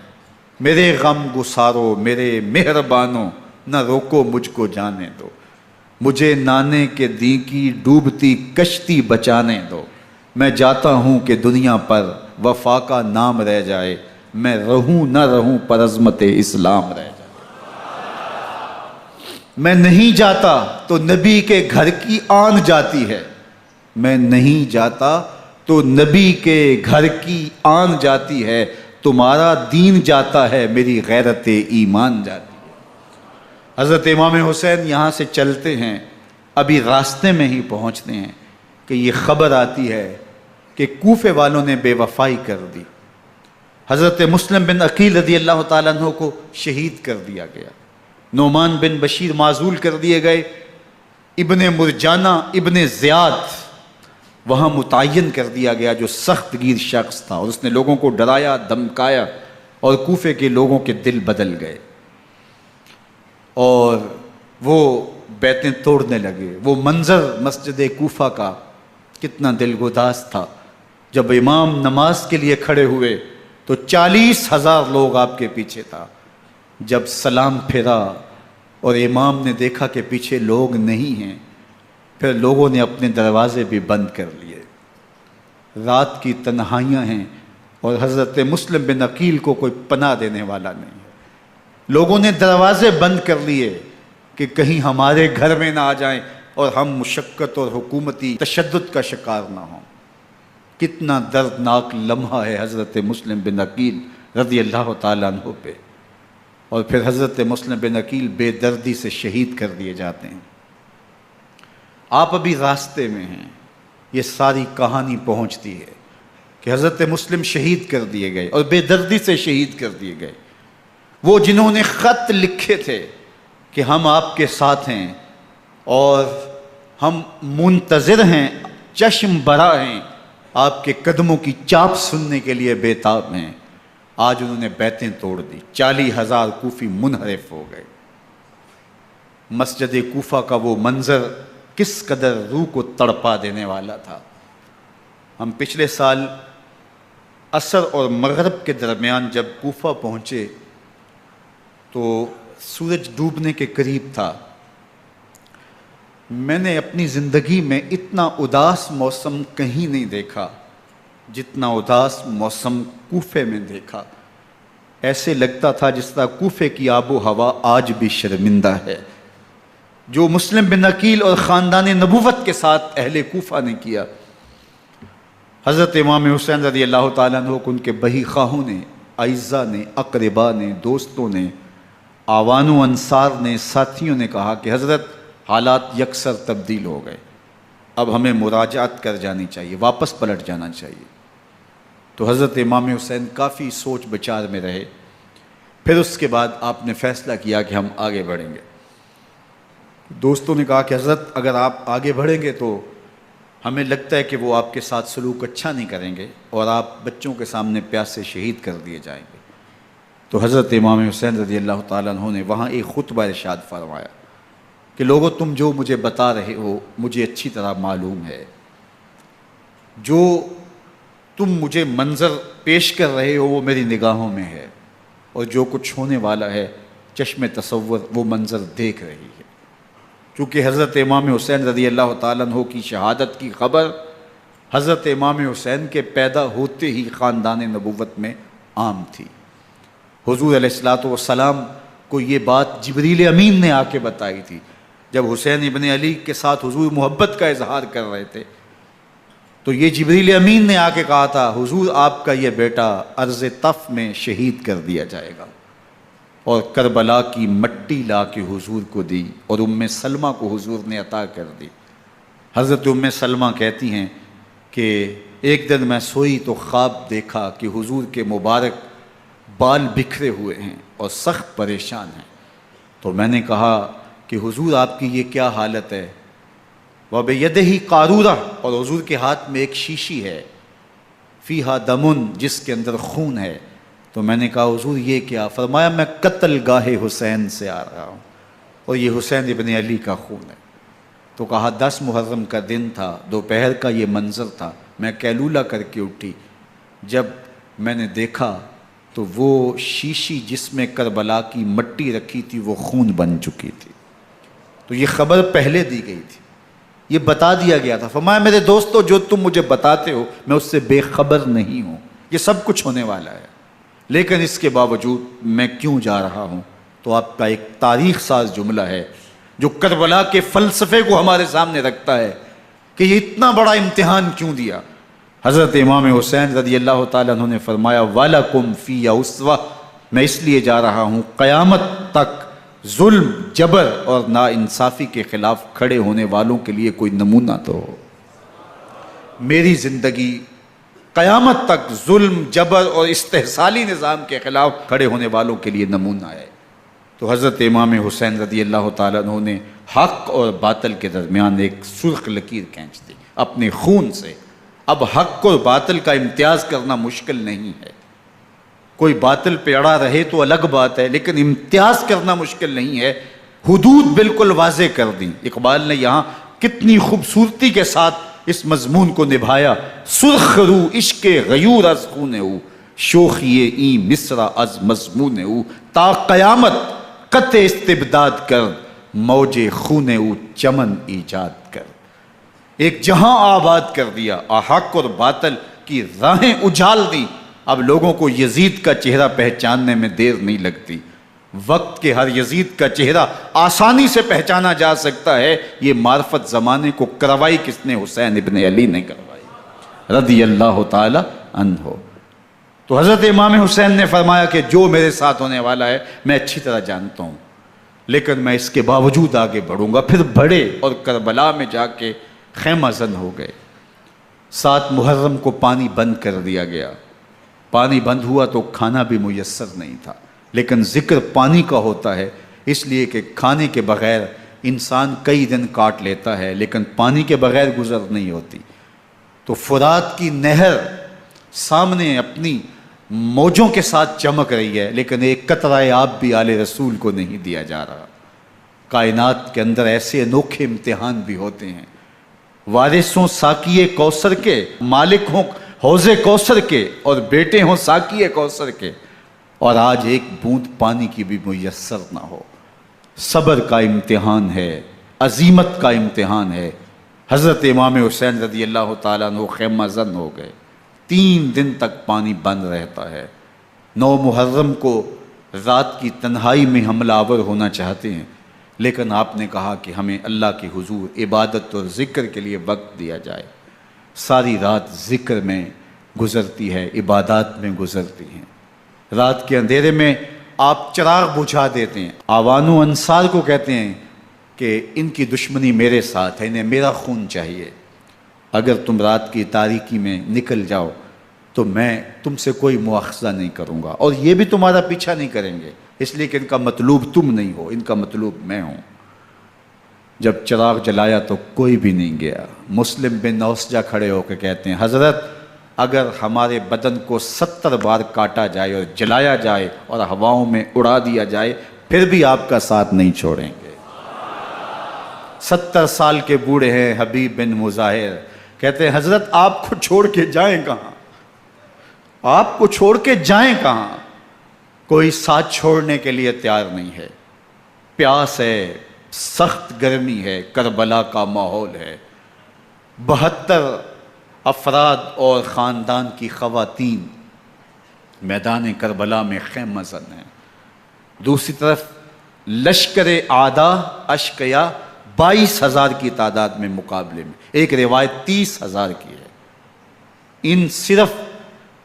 میرے غم گسارو، میرے مہربانوں، نہ روکو مجھ کو جانے دو، مجھے نانے کے دی کی ڈوبتی کشتی بچانے دو، میں جاتا ہوں کہ دنیا پر وفا کا نام رہ جائے، میں رہوں نہ رہوں پر عظمت اسلام رہ جائے۔ میں نہیں جاتا تو نبی کے گھر کی آن جاتی ہے، میں نہیں جاتا تو نبی کے گھر کی آن جاتی ہے، تمہارا دین جاتا ہے، میری غیرت ایمان جاتی ہے۔ حضرت امام حسین یہاں سے چلتے ہیں، ابھی راستے میں ہی پہنچتے ہیں کہ یہ خبر آتی ہے کہ کوفے والوں نے بے وفائی کر دی، حضرت مسلم بن عقیل رضی اللہ تعالیٰ عنہ کو شہید کر دیا گیا، نعمان بن بشیر معزول کر دیے گئے، ابن مرجانہ ابن زیاد وہاں متعین کر دیا گیا جو سخت گیر شخص تھا، اور اس نے لوگوں کو ڈرایا، دھمکایا، اور کوفے کے لوگوں کے دل بدل گئے اور وہ بیتیں توڑنے لگے۔ وہ منظر مسجد کوفہ کا کتنا دلگداز تھا، جب امام نماز کے لیے کھڑے ہوئے تو 40,000 لوگ آپ کے پیچھے تھا۔ جب سلام پھیرا اور امام نے دیکھا کہ پیچھے لوگ نہیں ہیں، پھر لوگوں نے اپنے دروازے بھی بند کر لیے۔ رات کی تنہائیاں ہیں اور حضرت مسلم بن عقیل کو کوئی پناہ دینے والا نہیں ہے۔ لوگوں نے دروازے بند کر لیے کہ کہیں ہمارے گھر میں نہ آ جائیں اور ہم مشقت اور حکومتی تشدد کا شکار نہ ہوں۔ کتنا دردناک لمحہ ہے حضرت مسلم بن عقیل رضی اللہ تعالیٰ عنہ پہ، اور پھر حضرت مسلم بن عقیل بے دردی سے شہید کر دیے جاتے ہیں۔ آپ ابھی راستے میں ہیں، یہ ساری کہانی پہنچتی ہے کہ حضرت مسلم شہید کر دیے گئے اور بے دردی سے شہید کر دیے گئے۔ وہ جنہوں نے خط لکھے تھے کہ ہم آپ کے ساتھ ہیں اور ہم منتظر ہیں، چشم برا ہیں، آپ کے قدموں کی چاپ سننے کے لیے بےتاب ہیں، آج انہوں نے بیتیں توڑ دی۔ 40,000 کوفی منحرف ہو گئے۔ مسجد کوفہ کا وہ منظر کس قدر روح کو تڑپا دینے والا تھا۔ ہم پچھلے سال عصر اور مغرب کے درمیان جب کوفہ پہنچے تو سورج ڈوبنے کے قریب تھا۔ میں نے اپنی زندگی میں اتنا اداس موسم کہیں نہیں دیکھا جتنا اداس موسم کوفے میں دیکھا۔ ایسے لگتا تھا جس طرح کوفے کی آب و ہوا آج بھی شرمندہ ہے۔ جو مسلم بن عقیل اور خاندان نبوت کے ساتھ اہل کوفہ نے کیا، حضرت امام حسین رضی اللہ تعالیٰ عنہ کو ان کے بہی خواہوں نے، اعزاء نے، اقربا نے، دوستوں نے، آوان و انصار نے، ساتھیوں نے کہا کہ حضرت حالات یکسر تبدیل ہو گئے، اب ہمیں مراجعت کر جانی چاہیے، واپس پلٹ جانا چاہیے۔ تو حضرت امام حسین کافی سوچ بچار میں رہے، پھر اس کے بعد آپ نے فیصلہ کیا کہ ہم آگے بڑھیں گے۔ دوستوں نے کہا کہ حضرت اگر آپ آگے بڑھیں گے تو ہمیں لگتا ہے کہ وہ آپ کے ساتھ سلوک اچھا نہیں کریں گے اور آپ بچوں کے سامنے پیاسے شہید کر دیے جائیں گے۔ تو حضرت امام حسین رضی اللہ تعالیٰ عنہ نے وہاں ایک خطبہ ارشاد فرمایا کہ لوگوں تم جو مجھے بتا رہے ہو مجھے اچھی طرح معلوم ہے، جو تم مجھے منظر پیش کر رہے ہو وہ میری نگاہوں میں ہے، اور جو کچھ ہونے والا ہے چشم تصور وہ منظر دیکھ رہی ہے۔ چونکہ حضرت امام حسین رضی اللہ تعالیٰ عنہ کی شہادت کی خبر حضرت امام حسین کے پیدا ہوتے ہی خاندان نبوت میں عام تھی۔ حضور علیہ السلام کو یہ بات جبریل امین نے آ کے بتائی تھی جب حسین ابن علی کے ساتھ حضور محبت کا اظہار کر رہے تھے، تو یہ جبریل امین نے آ کے کہا تھا حضور آپ کا یہ بیٹا ارض طف میں شہید کر دیا جائے گا، اور کربلا کی مٹی لا کے حضور کو دی اور ام سلمہ کو حضور نے عطا کر دی۔ حضرت ام سلمہ کہتی ہیں کہ ایک دن میں سوئی تو خواب دیکھا کہ حضور کے مبارک بال بکھرے ہوئے ہیں اور سخت پریشان ہیں، تو میں نے کہا کہ حضور آپ کی یہ کیا حالت ہے؟ وَبِيَدِهِ قَارُورَةٌ، اور حضور کے ہاتھ میں ایک شیشی ہے، فیہا دمن، جس کے اندر خون ہے۔ تو میں نے کہا حضور یہ کیا؟ فرمایا میں قتل گاہ حسین سے آ رہا ہوں اور یہ حسین ابن علی کا خون ہے۔ تو کہا 10 محرم کا دن تھا، دوپہر کا یہ منظر تھا، میں کیلولہ کر کے اٹھی، جب میں نے دیکھا تو وہ شیشی جس میں کربلا کی مٹی رکھی تھی وہ خون بن چکی تھی۔ تو یہ خبر پہلے دی گئی تھی، یہ بتا دیا گیا تھا۔ فرمایا میرے دوستو جو تم مجھے بتاتے ہو میں اس سے بے خبر نہیں ہوں، یہ سب کچھ ہونے والا ہے، لیکن اس کے باوجود میں کیوں جا رہا ہوں؟ تو آپ کا ایک تاریخ ساز جملہ ہے جو کربلا کے فلسفے کو ہمارے سامنے رکھتا ہے کہ یہ اتنا بڑا امتحان کیوں دیا۔ حضرت امام حسین رضی اللہ تعالیٰ عنہ نے فرمایا وَلَكُمْ فِيَّ أُسْوَةٌ، میں اس لیے جا رہا ہوں قیامت تک ظلم، جبر اور ناانصافی کے خلاف کھڑے ہونے والوں کے لیے کوئی نمونہ تو ہو۔ میری زندگی قیامت تک ظلم، جبر اور استحصالی نظام کے خلاف کھڑے ہونے والوں کے لیے نمونہ ہے۔ تو حضرت امام حسین رضی اللہ تعالیٰ عنہ نے حق اور باطل کے درمیان ایک سرخ لکیر کھینچ دی اپنے خون سے۔ اب حق اور باطل کا امتیاز کرنا مشکل نہیں ہے، کوئی باطل پہ اڑا رہے تو الگ بات ہے، لیکن امتیاز کرنا مشکل نہیں ہے۔ حدود بالکل واضح کر دی۔ اقبال نے یہاں کتنی خوبصورتی کے ساتھ اس مضمون کو نبھایا۔ سرخ رو عشق غیور از خون او، شوخی این مصرع از مضمون او، تا قیامت قطع استبداد کر، موج خون او چمن ایجاد کر۔ ایک جہاں آباد کر دیا، حق اور باطل کی راہیں اجال دی۔ اب لوگوں کو یزید کا چہرہ پہچاننے میں دیر نہیں لگتی، وقت کے ہر یزید کا چہرہ آسانی سے پہچانا جا سکتا ہے۔ یہ معرفت زمانے کو کروائی کس نے؟ حسین ابن علی نے کروائی رضی اللہ تعالی عنہ۔ تو حضرت امام حسین نے فرمایا کہ جو میرے ساتھ ہونے والا ہے میں اچھی طرح جانتا ہوں، لیکن میں اس کے باوجود آگے بڑھوں گا۔ پھر بڑھے اور کربلا میں جا کے خیمہ زن ہو گئے۔ 7 محرم کو پانی بند کر دیا گیا۔ پانی بند ہوا تو کھانا بھی میسر نہیں تھا، لیکن ذکر پانی کا ہوتا ہے اس لیے کہ کھانے کے بغیر انسان کئی دن کاٹ لیتا ہے، لیکن پانی کے بغیر گزر نہیں ہوتی۔ تو فرات کی نہر سامنے اپنی موجوں کے ساتھ چمک رہی ہے، لیکن ایک قطرہ آب بھی آل رسول کو نہیں دیا جا رہا۔ کائنات کے اندر ایسے انوکھے امتحان بھی ہوتے ہیں۔ وارثوں ساقی کوثر کے، مالک ہوں حوض کوثر کے، اور بیٹے ہوں ساقی کوثر کے، اور آج ایک بوند پانی کی بھی میسر نہ ہو۔ صبر کا امتحان ہے، عزیمت کا امتحان ہے۔ حضرت امام حسین رضی اللہ تعالیٰ عنہ خیمہ زن ہو گئے۔ 3 دن تک پانی بند رہتا ہے۔ 9 محرم کو رات کی تنہائی میں حملہ آور ہونا چاہتے ہیں، لیکن آپ نے کہا کہ ہمیں اللہ کے حضور عبادت اور ذکر کے لیے وقت دیا جائے۔ ساری رات ذکر میں گزرتی ہے، عبادات میں گزرتی ہیں۔ رات کے اندھیرے میں آپ چراغ بجھا دیتے ہیں۔ آوان و انصار کو کہتے ہیں کہ ان کی دشمنی میرے ساتھ ہے، انہیں میرا خون چاہیے، اگر تم رات کی تاریکی میں نکل جاؤ تو میں تم سے کوئی مواخذہ نہیں کروں گا، اور یہ بھی تمہارا پیچھا نہیں کریں گے، اس لیے کہ ان کا مطلوب تم نہیں ہو، ان کا مطلوب میں ہوں۔ جب چراغ جلایا تو کوئی بھی نہیں گیا۔ مسلم بن نوسجہ کھڑے ہو کے کہتے ہیں حضرت اگر ہمارے بدن کو 70 بار کاٹا جائے اور جلایا جائے اور ہواؤں میں اڑا دیا جائے پھر بھی آپ کا ساتھ نہیں چھوڑیں گے۔ 70 سال کے بوڑھے ہیں حبیب بن مظاہر، کہتے ہیں حضرت آپ کو چھوڑ کے جائیں کہاں، آپ کو چھوڑ کے جائیں کہاں، کوئی ساتھ چھوڑنے کے لیے تیار نہیں ہے۔ پیاس ہے، سخت گرمی ہے، کربلا کا ماحول ہے، 72 افراد اور خاندان کی خواتین میدان کربلا میں خیمہ زن ہیں۔ دوسری طرف لشکر اعداء اشقیا 22,000 کی تعداد میں مقابلے میں، ایک روایت 30,000 کی ہے۔ ان صرف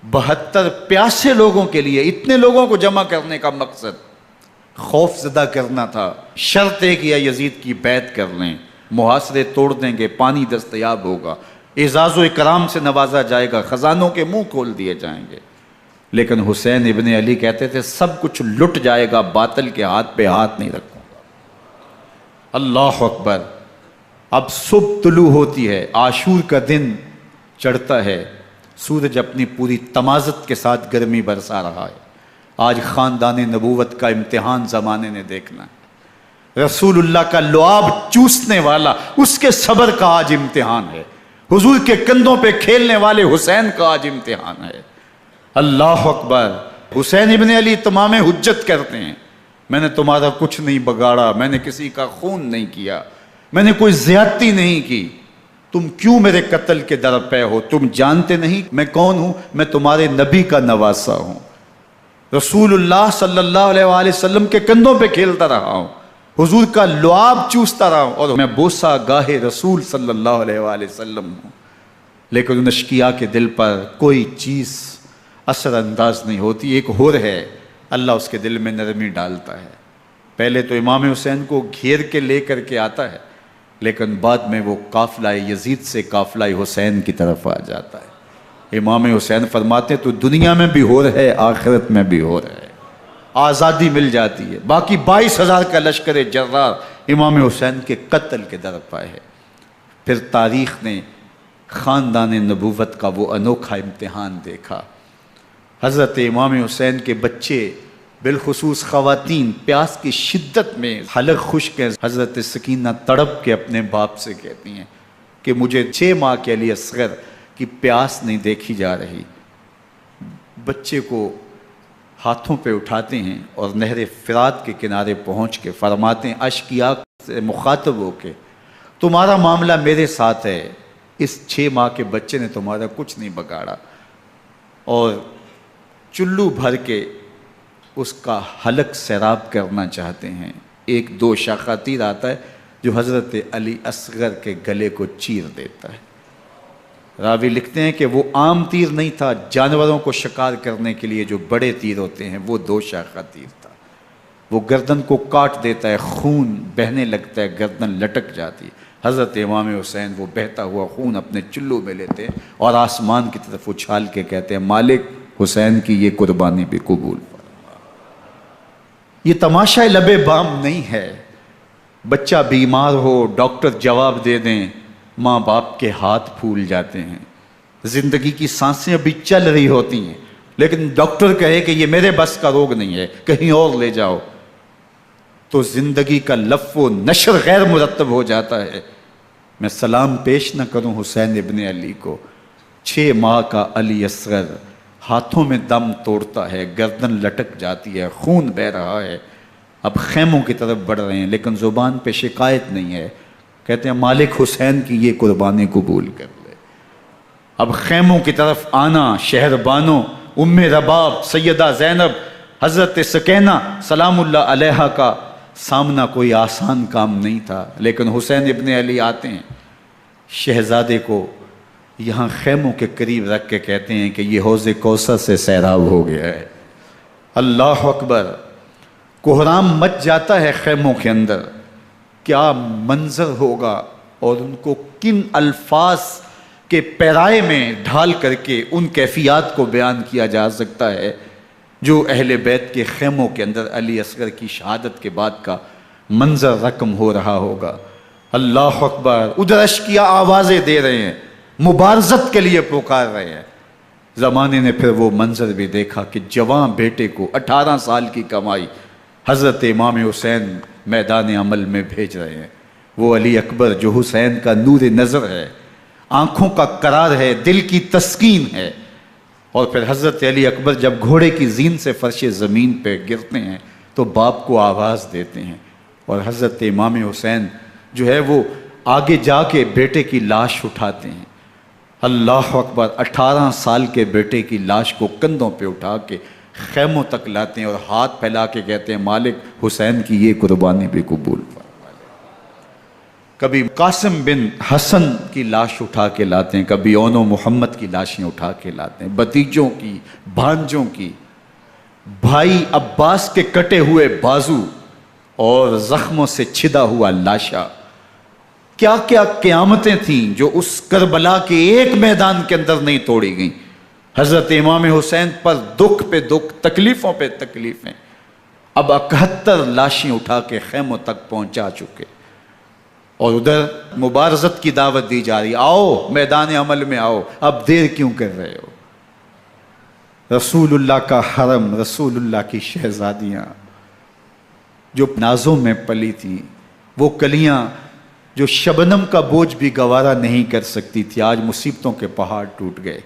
72 پیاسے لوگوں کے لیے اتنے لوگوں کو جمع کرنے کا مقصد خوف زدہ کرنا تھا۔ شرط ہے کہ یا یزید کی بیعت کر لیں، محاصرے توڑ دیں گے، پانی دستیاب ہوگا، اعزاز و اکرام سے نوازا جائے گا، خزانوں کے منہ کھول دیے جائیں گے۔ لیکن حسین ابن علی کہتے تھے سب کچھ لٹ جائے گا، باطل کے ہاتھ پہ ہاتھ نہیں رکھوں گا۔ اللہ اکبر۔ اب صبح طلوع ہوتی ہے، عاشور کا دن چڑھتا ہے، سورج اپنی پوری تمازت کے ساتھ گرمی برسا رہا ہے۔ آج خاندان نبوت کا امتحان زمانے نے دیکھنا ہے۔ رسول اللہ کا لعاب چوسنے والا اس کے صبر کا آج امتحان ہے، حضور کے کندھوں پہ کھیلنے والے حسین کا آج امتحان ہے۔ اللہ اکبر۔ حسین ابن علی تمام حجت کرتے ہیں میں نے تمہارا کچھ نہیں بگاڑا، میں نے کسی کا خون نہیں کیا، میں نے کوئی زیادتی نہیں کی، تم کیوں میرے قتل کے در پہ ہو؟ تم جانتے نہیں میں کون ہوں؟ میں تمہارے نبی کا نواسا ہوں، رسول اللہ صلی اللہ علیہ وآلہ وسلم کے کندھوں پہ کھیلتا رہا ہوں، حضور کا لعاب چوستا رہا ہوں، اور میں بوسہ گاہ رسول صلی اللہ علیہ وآلہ وسلم ہوں۔ لیکن ان اشقیاء کے دل پر کوئی چیز اثر انداز نہیں ہوتی۔ ایک ہور ہے، اللہ اس کے دل میں نرمی ڈالتا ہے۔ پہلے تو امام حسین کو گھیر کے لے کر کے آتا ہے، لیکن بعد میں وہ قافلہ یزید سے قافلہ حسین کی طرف آ جاتا ہے۔ امام حسین فرماتے ہیں تو دنیا میں بھی ہور ہے، آخرت میں بھی ہور ہے، آزادی مل جاتی ہے۔ باقی 22,000 کا لشکر جرار امام حسین کے قتل کے در پہ ہے۔ پھر تاریخ نے خاندان نبوت کا وہ انوکھا امتحان دیکھا۔ حضرت امام حسین کے بچے بالخصوص خواتین پیاس کی شدت میں حلق خشک ہیں۔ حضرت سکینہ تڑپ کے اپنے باپ سے کہتی ہیں کہ مجھے 6 ماہ کے علی اصغر کی پیاس نہیں دیکھی جا رہی۔ بچے کو ہاتھوں پہ اٹھاتے ہیں اور نہر فرات کے کنارے پہنچ کے فرماتے ہیں اشقیاء سے مخاطب ہو کے تمہارا معاملہ میرے ساتھ ہے، اس 6 ماہ کے بچے نے تمہارا کچھ نہیں بگاڑا، اور چلو بھر کے اس کا حلق سیراب کرنا چاہتے ہیں۔ ایک 2 شاخہ تیر آتا ہے جو حضرت علی اصغر کے گلے کو چیر دیتا ہے۔ راوی لکھتے ہیں کہ وہ عام تیر نہیں تھا، جانوروں کو شکار کرنے کے لیے جو بڑے تیر ہوتے ہیں وہ 2 شاخہ تیر تھا۔ وہ گردن کو کاٹ دیتا ہے، خون بہنے لگتا ہے، گردن لٹک جاتی ہے۔ حضرت امام حسین وہ بہتا ہوا خون اپنے چلو میں لیتے ہیں اور آسمان کی طرف اچھال کے کہتے ہیں مالک حسین کی یہ قربانی بھی قبول فرما۔ یہ تماشا لب بام نہیں ہے، بچہ بیمار ہو ڈاکٹر جواب دے دیں، ماں باپ کے ہاتھ پھول جاتے ہیں، زندگی کی سانسیں ابھی چل رہی ہوتی ہیں، لیکن ڈاکٹر کہے کہ یہ میرے بس کا روگ نہیں ہے، کہیں اور لے جاؤ، تو زندگی کا لف و نشر غیر مرتب ہو جاتا ہے۔ میں سلام پیش نہ کروں حسین ابن علی کو، 6 ماہ کا علی اصغر ہاتھوں میں دم توڑتا ہے، گردن لٹک جاتی ہے، خون بہہ رہا ہے، اب خیموں کی طرف بڑھ رہے ہیں، لیکن زبان پہ شکایت نہیں ہے، کہتے ہیں مالک حسین کی یہ قربانی قبول کر لے۔ اب خیموں کی طرف آنا، شہر بانوں ام رباب سیدہ زینب حضرت سکینہ سلام اللہ علیہا کا سامنا کوئی آسان کام نہیں تھا، لیکن حسین ابن علی آتے ہیں، شہزادے کو یہاں خیموں کے قریب رکھ کے کہتے ہیں کہ یہ حوض کوثر سے سیراب ہو گیا ہے۔ اللہ اکبر، کوہرام مچ جاتا ہے خیموں کے اندر، کیا منظر ہوگا اور ان کو کن الفاظ کے پیرائے میں ڈھال کر کے ان کیفیات کو بیان کیا جا سکتا ہے جو اہل بیت کے خیموں کے اندر علی اصغر کی شہادت کے بعد کا منظر رقم ہو رہا ہوگا۔ اللہ اکبر، ادھر عشقیہ آوازیں دے رہے ہیں، مبارزت کے لیے پکار رہے ہیں۔ زمانے نے پھر وہ منظر بھی دیکھا کہ جوان بیٹے کو 18 سال کی کمائی حضرت امام حسین میدان عمل میں بھیج رہے ہیں۔ وہ علی اکبر جو حسین کا نور نظر ہے، آنکھوں کا قرار ہے، دل کی تسکین ہے۔ اور پھر حضرت علی اکبر جب گھوڑے کی زین سے فرش زمین پہ گرتے ہیں تو باپ کو آواز دیتے ہیں، اور حضرت امام حسین جو ہے وہ آگے جا کے بیٹے کی لاش اٹھاتے ہیں۔ اللہ اکبر، 18 سال کے بیٹے کی لاش کو کندھوں پہ اٹھا کے خیموں تک لاتے ہیں اور ہاتھ پھیلا کے کہتے ہیں مالک حسین کی یہ قربانی بھی قبول فرما۔ کبھی قاسم بن حسن کی لاش اٹھا کے لاتے ہیں، کبھی اون و محمد کی لاشیں اٹھا کے لاتے ہیں، بتیجوں کی، بھانجوں کی، بھائی عباس کے کٹے ہوئے بازو اور زخموں سے چھدا ہوا لاشا۔ کیا کیا قیامتیں تھیں جو اس کربلا کے ایک میدان کے اندر نہیں توڑی گئیں۔ حضرت امام حسین پر دکھ پہ دکھ، تکلیفوں پہ تکلیفیں، اب 71 لاشیں اٹھا کے خیموں تک پہنچا چکے، اور ادھر مبارزت کی دعوت دی جا رہی، آؤ میدان عمل میں آؤ، اب دیر کیوں کر رہے ہو۔ رسول اللہ کا حرم، رسول اللہ کی شہزادیاں جو نازوں میں پلی تھیں، وہ کلیاں جو شبنم کا بوجھ بھی گوارا نہیں کر سکتی تھی، آج مصیبتوں کے پہاڑ ٹوٹ گئے۔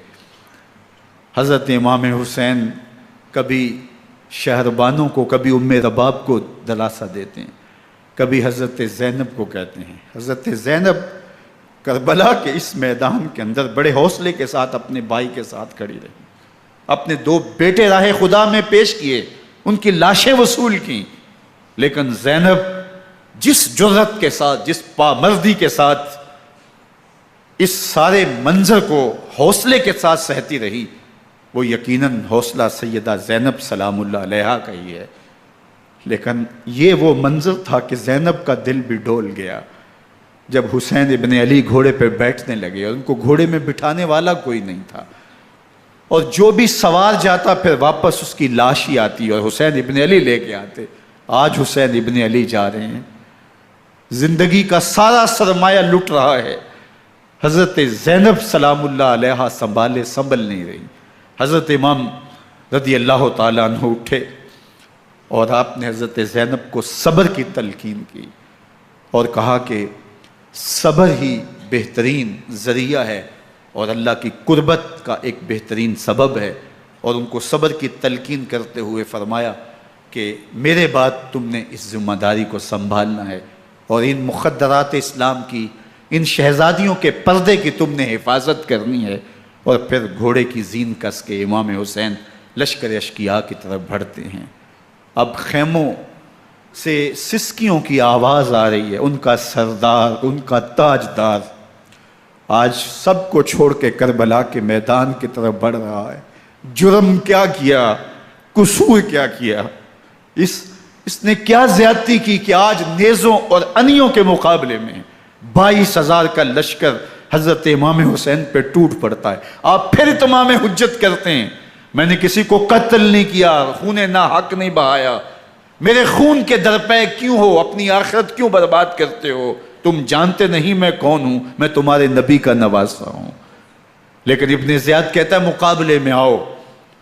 حضرت امام حسین کبھی شہربانوں کو، کبھی ام رباب کو دلاسا دیتے ہیں، کبھی حضرت زینب کو کہتے ہیں۔ حضرت زینب کربلا کے اس میدان کے اندر بڑے حوصلے کے ساتھ اپنے بھائی کے ساتھ کھڑی رہی، اپنے 2 بیٹے راہ خدا میں پیش کیے، ان کی لاشیں وصول کیں، لیکن زینب جس جرأت کے ساتھ، جس پامردی کے ساتھ اس سارے منظر کو حوصلے کے ساتھ سہتی رہی، وہ یقیناً حوصلہ سیدہ زینب سلام اللہ علیہا کا ہی ہے۔ لیکن یہ وہ منظر تھا کہ زینب کا دل بھی ڈول گیا جب حسین ابن علی گھوڑے پہ بیٹھنے لگے، اور ان کو گھوڑے میں بٹھانے والا کوئی نہیں تھا، اور جو بھی سوار جاتا پھر واپس اس کی لاش ہی آتی اور حسین ابن علی لے کے آتے۔ آج حسین ابن علی جا رہے ہیں، زندگی کا سارا سرمایہ لٹ رہا ہے، حضرت زینب سلام اللہ علیہا سنبھل نہیں رہی۔ حضرت امام رضی اللہ تعالیٰ عنہ اٹھے اور آپ نے حضرت زینب کو صبر کی تلقین کی اور کہا کہ صبر ہی بہترین ذریعہ ہے اور اللہ کی قربت کا ایک بہترین سبب ہے، اور ان کو صبر کی تلقین کرتے ہوئے فرمایا کہ میرے بعد تم نے اس ذمہ داری کو سنبھالنا ہے، اور ان مخدرات اسلام کی، ان شہزادیوں کے پردے کی تم نے حفاظت کرنی ہے۔ اور پھر گھوڑے کی زین کس کے امام حسین لشکر اشقیاء کی طرف بڑھتے ہیں۔ اب خیموں سے سسکیوں کی آواز آ رہی ہے، ان کا سردار، ان کا تاجدار آج سب کو چھوڑ کے کربلا کے میدان کی طرف بڑھ رہا ہے۔ جرم کیا کیا، قصور کیا کیا، اس نے کیا زیادتی کی کہ آج نیزوں اور انیوں کے مقابلے میں 22,000 کا لشکر حضرت امام حسین پہ ٹوٹ پڑتا ہے۔ آپ پھر اتمام حجت کرتے ہیں، میں نے کسی کو قتل نہیں کیا، خون ناحق نہیں بہایا، میرے خون کے درپے کیوں ہو، اپنی آخرت کیوں برباد کرتے ہو، تم جانتے نہیں میں کون ہوں، میں تمہارے نبی کا نواسا ہوں۔ لیکن ابن زیاد کہتا ہے مقابلے میں آؤ۔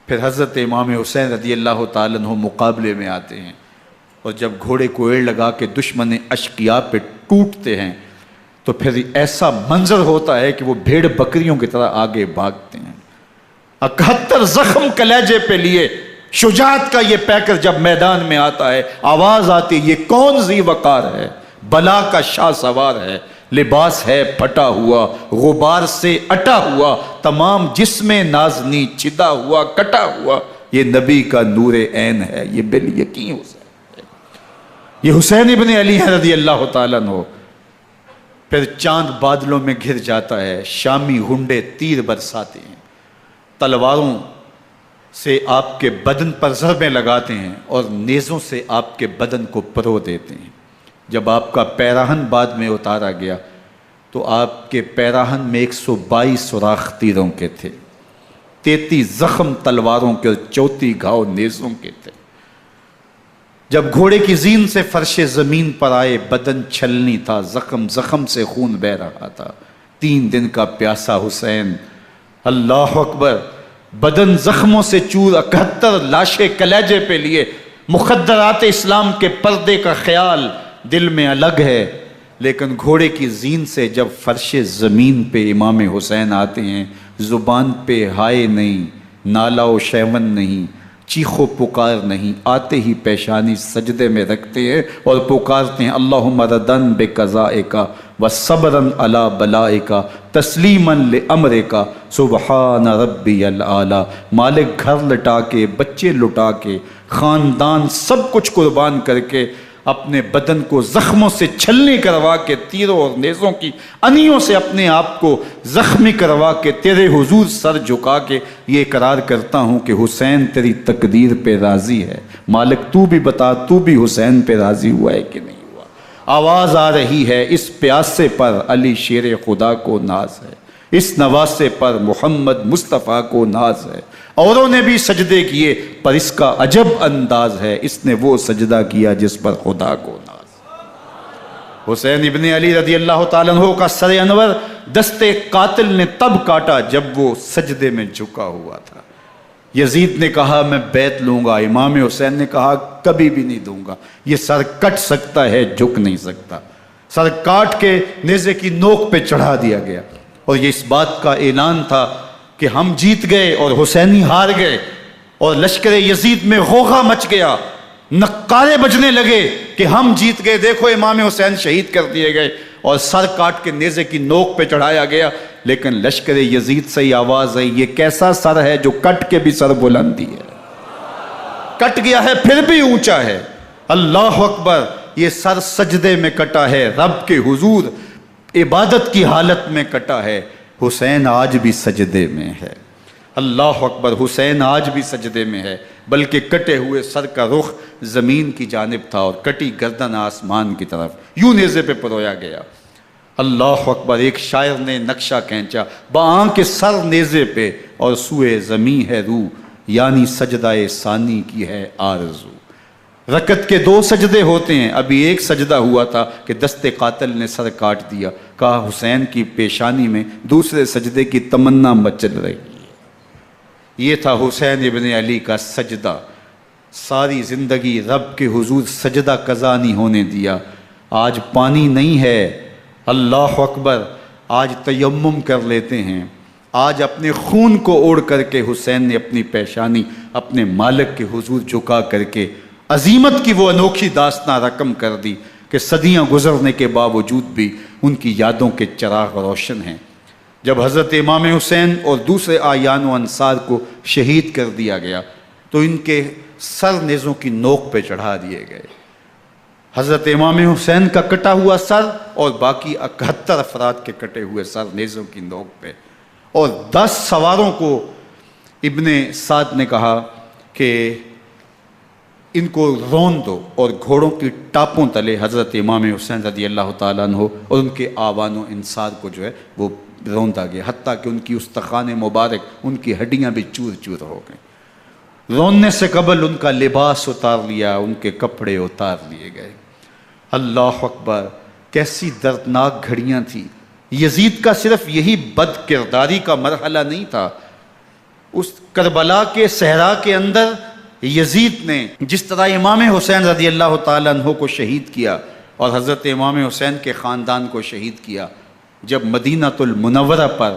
پھر حضرت امام حسین رضی اللہ تعالیٰ عنہ مقابلے میں آتے ہیں، اور جب گھوڑے کو ایڑ لگا کے دشمن اشقیاء پہ ٹوٹتے ہیں تو پھر ایسا منظر ہوتا ہے کہ وہ بھیڑ بکریوں کی طرح آگے بھاگتے ہیں۔ 71 زخم کلیجے پہ لیے شجاعت کا یہ پیکر جب میدان میں آتا ہے، آواز آتی، یہ کون ذی وقار ہے، بلا کا شاہ سوار ہے، لباس ہے پھٹا ہوا غبار سے اٹا ہوا، تمام جسم نازنی چھدا ہوا کٹا ہوا، یہ نبی کا نور عین ہے، یہ بالیقین حسین ہے، یہ حسین ابن علی ہے رضی اللہ تعالیٰ عنہ۔ پھر چاند بادلوں میں گھر جاتا ہے، شامی ہنڈے تیر برساتے ہیں، تلواروں سے آپ کے بدن پر ضربیں لگاتے ہیں اور نیزوں سے آپ کے بدن کو پرو دیتے ہیں۔ جب آپ کا پیراہن بعد میں اتارا گیا تو آپ کے پیراہن میں 122 سوراخ تیروں کے تھے، 33 زخم تلواروں کے اور 34 گھاؤ نیزوں کے تھے۔ جب گھوڑے کی زین سے فرش زمین پر آئے، بدن چھلنی تھا، زخم زخم سے خون بہہ رہا تھا، 3 دن کا پیاسا حسین، اللہ اکبر، بدن زخموں سے چور، 71 لاشیں کلیجے پہ لیے، مخدرات اسلام کے پردے کا خیال دل میں الگ ہے، لیکن گھوڑے کی زین سے جب فرش زمین پہ امام حسین آتے ہیں، زبان پہ ہائے نہیں، نالا و شیون نہیں، چیخ و پکار نہیں، آتے ہی پیشانی سجدے میں رکھتے ہیں اور پکارتے ہیں اللہم ردن بقضائک وصبرن علی بلائک تسلیما لامرک سبحان ربی الاعلی۔ مالک گھر لٹا کے، بچے لٹا کے، خاندان سب کچھ قربان کر کے، اپنے بدن کو زخموں سے چھلنی کروا کے، تیروں اور نیزوں کی انیوں سے اپنے آپ کو زخمی کروا کے، تیرے حضور سر جھکا کے یہ اقرار کرتا ہوں کہ حسین تیری تقدیر پہ راضی ہے، مالک تو بھی بتا، تو بھی حسین پہ راضی ہوا ہے کہ نہیں ہوا۔ آواز آ رہی ہے، اس پیاسے پر علی شیر خدا کو ناز ہے، اس نواسے پر محمد مصطفیٰ کو ناز ہے، اوروں نے بھی سجدے کیے پر اس کا عجب انداز ہے، اس نے وہ سجدہ کیا جس پر خدا کو ناز۔ حسین ابن علی رضی اللہ تعالیٰ عنہ کا سر انور دستے قاتل نے تب کاٹا جب وہ سجدے میں جھکا ہوا تھا۔ یزید نے کہا میں بیعت لوں گا، امام حسین نے کہا کبھی بھی نہیں دوں گا، یہ سر کٹ سکتا ہے جھک نہیں سکتا۔ سر کاٹ کے نیزے کی نوک پہ چڑھا دیا گیا اور یہ اس بات کا اعلان تھا کہ ہم جیت گئے اور حسینی ہار گئے، اور لشکر یزید میں غوغا مچ گیا، نقارے بجنے لگے کہ ہم جیت گئے، دیکھو امام حسین شہید کر دیے گئے، اور سر کاٹ کے نیزے کی نوک پہ چڑھایا گیا۔ لیکن لشکر یزید سے ہی آواز آئی یہ کیسا سر ہے جو کٹ کے بھی سر بلندی ہے، کٹ گیا ہے پھر بھی اونچا ہے، اللہ اکبر، یہ سر سجدے میں کٹا ہے، رب کے حضور عبادت کی حالت میں کٹا ہے۔ حسین آج بھی سجدے میں ہے، اللہ اکبر، حسین آج بھی سجدے میں ہے، بلکہ کٹے ہوئے سر کا رخ زمین کی جانب تھا اور کٹی گردن آسمان کی طرف، یوں نیزے پہ پرویا گیا۔ اللہ اکبر، ایک شاعر نے نقشہ کھینچا، بآنکھ سر نیزے پہ اور سوئے زمین ہے روح، یعنی سجدہ ثانی کی ہے آرزو۔ رکعت کے 2 سجدے ہوتے ہیں، ابھی ایک سجدہ ہوا تھا کہ دست قاتل نے سر کاٹ دیا، کہا حسین کی پیشانی میں دوسرے سجدے کی تمنا مچل رہی ہے۔ یہ تھا حسین ابن علی کا سجدہ، ساری زندگی رب کے حضور سجدہ قضا نہیں ہونے دیا۔ آج پانی نہیں ہے، اللہ اکبر، آج تیمم کر لیتے ہیں، آج اپنے خون کو اوڑھ کر کے حسین نے اپنی پیشانی اپنے مالک کے حضور جھکا کر کے عظیمت کی وہ انوکھی داستاں رقم کر دی کہ صدیاں گزرنے کے باوجود بھی ان کی یادوں کے چراغ روشن ہیں۔ جب حضرت امام حسین اور دوسرے اعیان و انصار کو شہید کر دیا گیا تو ان کے سر نیزوں کی نوک پہ چڑھا دیے گئے، حضرت امام حسین کا کٹا ہوا سر اور باقی 71 افراد کے کٹے ہوئے سر نیزوں کی نوک پہ، اور 10 سواروں کو ابن سعد نے کہا کہ ان کو رون دو، اور گھوڑوں کی ٹاپوں تلے حضرت امام حسین رضی اللہ تعالیٰ عنہ اور ان کے آوان و انصار کو جو ہے وہ روندا گیا، حتیٰ کہ ان کی استخوان مبارک، ان کی ہڈیاں بھی چور چور ہو گئیں۔ روننے سے قبل ان کا لباس اتار لیا، ان کے کپڑے اتار لیے گئے۔ اللہ اکبر، کیسی دردناک گھڑیاں تھیں۔ یزید کا صرف یہی بد کرداری کا مرحلہ نہیں تھا، اس کربلا کے صحرا کے اندر یزید نے جس طرح امام حسین رضی اللہ تعالیٰ عنہ کو شہید کیا اور حضرت امام حسین کے خاندان کو شہید کیا، جب مدینہ المنورہ پر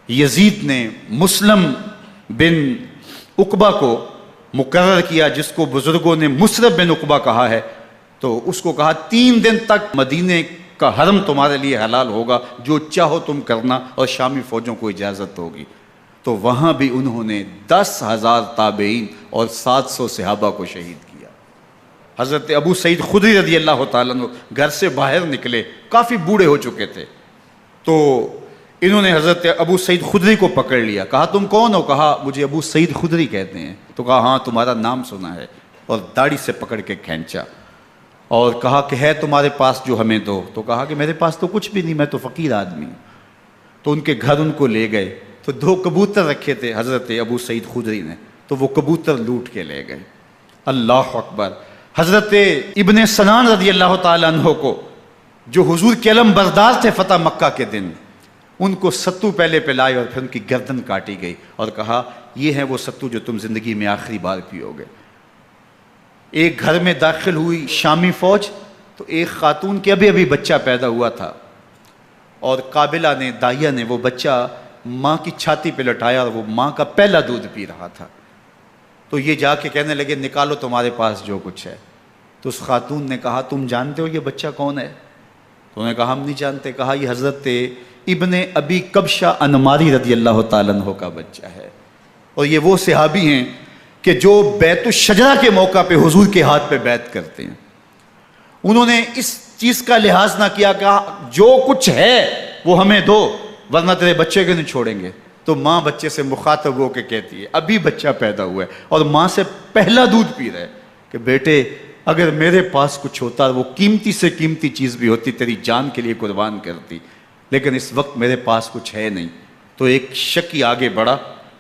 یزید نے مسلم بن عقبہ کو مقرر کیا، جس کو بزرگوں نے مصرب بن عقبہ کہا ہے، تو اس کو کہا 3 دن تک مدینے کا حرم تمہارے لیے حلال ہوگا، جو چاہو تم کرنا، اور شامی فوجوں کو اجازت ہوگی۔ تو وہاں بھی انہوں نے 10,000 تابعین اور 700 صحابہ کو شہید کیا۔ حضرت ابو سعید خدری رضی اللہ تعالیٰ عنہ گھر سے باہر نکلے، کافی بوڑھے ہو چکے تھے، تو انہوں نے حضرت ابو سعید خدری کو پکڑ لیا، کہا تم کون ہو؟ کہا مجھے ابو سعید خدری کہتے ہیں۔ تو کہا ہاں تمہارا نام سنا ہے، اور داڑھی سے پکڑ کے کھینچا اور کہا کہ ہے تمہارے پاس جو ہمیں دو؟ تو کہا کہ میرے پاس تو کچھ بھی نہیں، میں تو فقیر آدمی ہوں۔ تو ان کے گھر ان کو لے گئے، تو 2 کبوتر رکھے تھے حضرت ابو سعید خدری نے، تو وہ کبوتر لوٹ کے لے گئے۔ اللہ اکبر۔ حضرت ابن سنان رضی اللہ تعالیٰ عنہ کو، جو حضور کے علم بردار تھے فتح مکہ کے دن، ان کو ستو پہلے پلائے اور پھر ان کی گردن کاٹی گئی، اور کہا یہ ہے وہ ستو جو تم زندگی میں آخری بار پیو گے۔ ایک گھر میں داخل ہوئی شامی فوج، تو ایک خاتون کے ابھی ابھی بچہ پیدا ہوا تھا، اور قابلہ نے، دائیا نے، وہ بچہ ماں کی چھاتی پہ لٹایا، اور وہ ماں کا پہلا دودھ پی رہا تھا۔ تو یہ جا کے کہنے لگے نکالو تمہارے پاس جو کچھ ہے۔ تو اس خاتون نے کہا تم جانتے ہو یہ بچہ کون ہے؟ تو انہوں نے کہا ہم نہیں جانتے۔ کہا یہ حضرت ابن ابی کبشہ انماری رضی اللہ تعالیٰ عنہ کا بچہ ہے، اور یہ وہ صحابی ہیں کہ جو بیت الشجرہ کے موقع پہ حضور کے ہاتھ پہ بیعت کرتے ہیں۔ انہوں نے اس چیز کا لحاظ نہ کیا کہ جو کچھ ہے وہ ہمیں دو، ورنہ تیرے بچے کو نہیں چھوڑیں گے۔ تو ماں بچے سے مخاطب ہو کے کہتی ہے، ابھی بچہ پیدا ہوا ہے اور ماں سے پہلا دودھ پی رہا ہے، کہ بیٹے اگر میرے پاس کچھ ہوتا، وہ قیمتی سے قیمتی چیز بھی ہوتی، تیری جان کے لیے قربان کرتی، لیکن اس وقت میرے پاس کچھ ہے نہیں۔ تو ایک شکی آگے بڑھا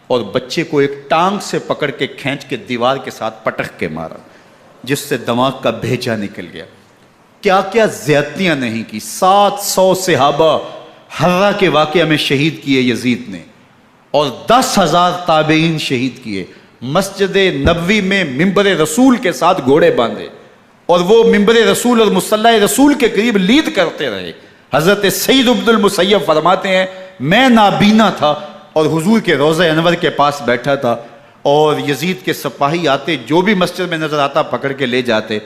اور بچے کو ایک ٹانگ سے پکڑ کے کھینچ کے دیوار کے ساتھ پٹک کے مارا، جس سے دماغ کا بھیجا نکل گیا۔ کیا کیا زیادتیاں نہیں کی۔ 700 صحابہ حرہ کے واقعہ میں شہید کیے یزید نے، اور 10,000 تابعین شہید کیے۔ مسجد نبوی میں ممبر رسول کے ساتھ گھوڑے باندھے، اور وہ ممبر رسول اور مصلی رسول کے قریب لید کرتے رہے۔ حضرت سعید عبد المسیب فرماتے ہیں میں نابینا تھا اور حضور کے روضہ انور کے پاس بیٹھا تھا، اور یزید کے سپاہی آتے، جو بھی مسجد میں نظر آتا پکڑ کے لے جاتے،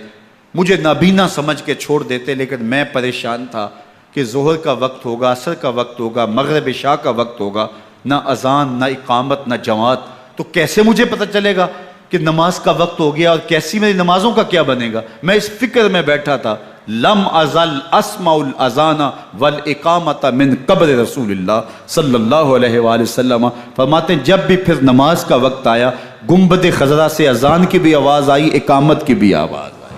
مجھے نابینا سمجھ کے چھوڑ دیتے، لیکن میں پریشان تھا کہ ظہر کا وقت ہوگا، عصر کا وقت ہوگا، مغرب عشاء کا وقت ہوگا، نہ اذان، نہ اقامت، نہ جماعت، تو کیسے مجھے پتہ چلے گا کہ نماز کا وقت ہو گیا، اور کیسی میری نمازوں کا کیا بنے گا؟ میں اس فکر میں بیٹھا تھا۔ لم ازل اسمع الاذان والاقامت من قبر رسول اللہ صلی اللہ علیہ وآلہ وسلم۔ فرماتے ہیں جب بھی پھر نماز کا وقت آیا، گنبد خضرا سے اذان کی بھی آواز آئی، اقامت کی بھی آواز آئی۔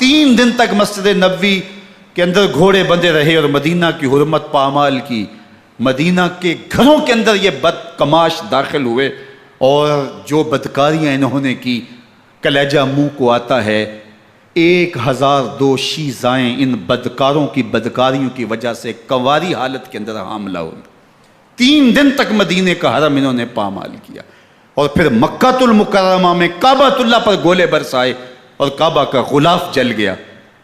3 دن تک مسجد نبوی کے اندر گھوڑے بندے رہے، اور مدینہ کی حرمت پامال کی۔ مدینہ کے گھروں کے اندر یہ بدکماش داخل ہوئے، اور جو بدکاریاں انہوں نے کی، کلیجہ منہ کو آتا ہے۔ 1002 شیزائیں ان بدکاروں کی بدکاریوں کی وجہ سے کنواری حالت کے اندر حاملہ ہوئی۔ 3 دن تک مدینے کا حرم انہوں نے پامال کیا، اور پھر مکہ المکرمہ میں کعبہ اللہ پر گولے برسائے، اور کعبہ کا غلاف جل گیا۔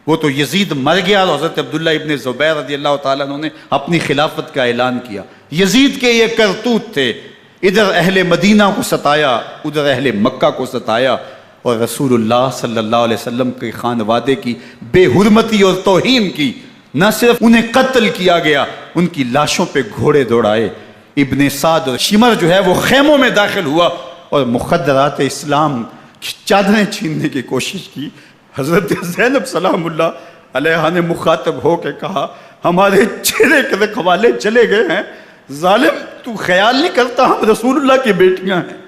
وہ تو یزید مر گیا، اور حضرت عبداللہ ابن زبیر رضی اللہ تعالیٰ عنہ نے اپنی خلافت کا اعلان کیا۔ یزید کے یہ کرتوت تھے، ادھر اہل مدینہ کو ستایا، ادھر اہل مکہ کو ستایا، اور رسول اللہ صلی اللہ علیہ وسلم کے خانوادے کی بے حرمتی اور توہین کی۔ نہ صرف انہیں قتل کیا گیا، ان کی لاشوں پہ گھوڑے دوڑائے۔ ابن سعد اور شمر جو ہے وہ خیموں میں داخل ہوا، اور مخدرات اسلام کی چادریں چھیننے کی کوشش کی۔ حضرت زینب سلام اللہ علیہ نے مخاطب ہو کے کہا ہمارے چہرے کے رکھوالے چلے گئے ہیں، ظالم تو خیال نہیں کرتا ہم رسول اللہ کی بیٹیاں ہیں۔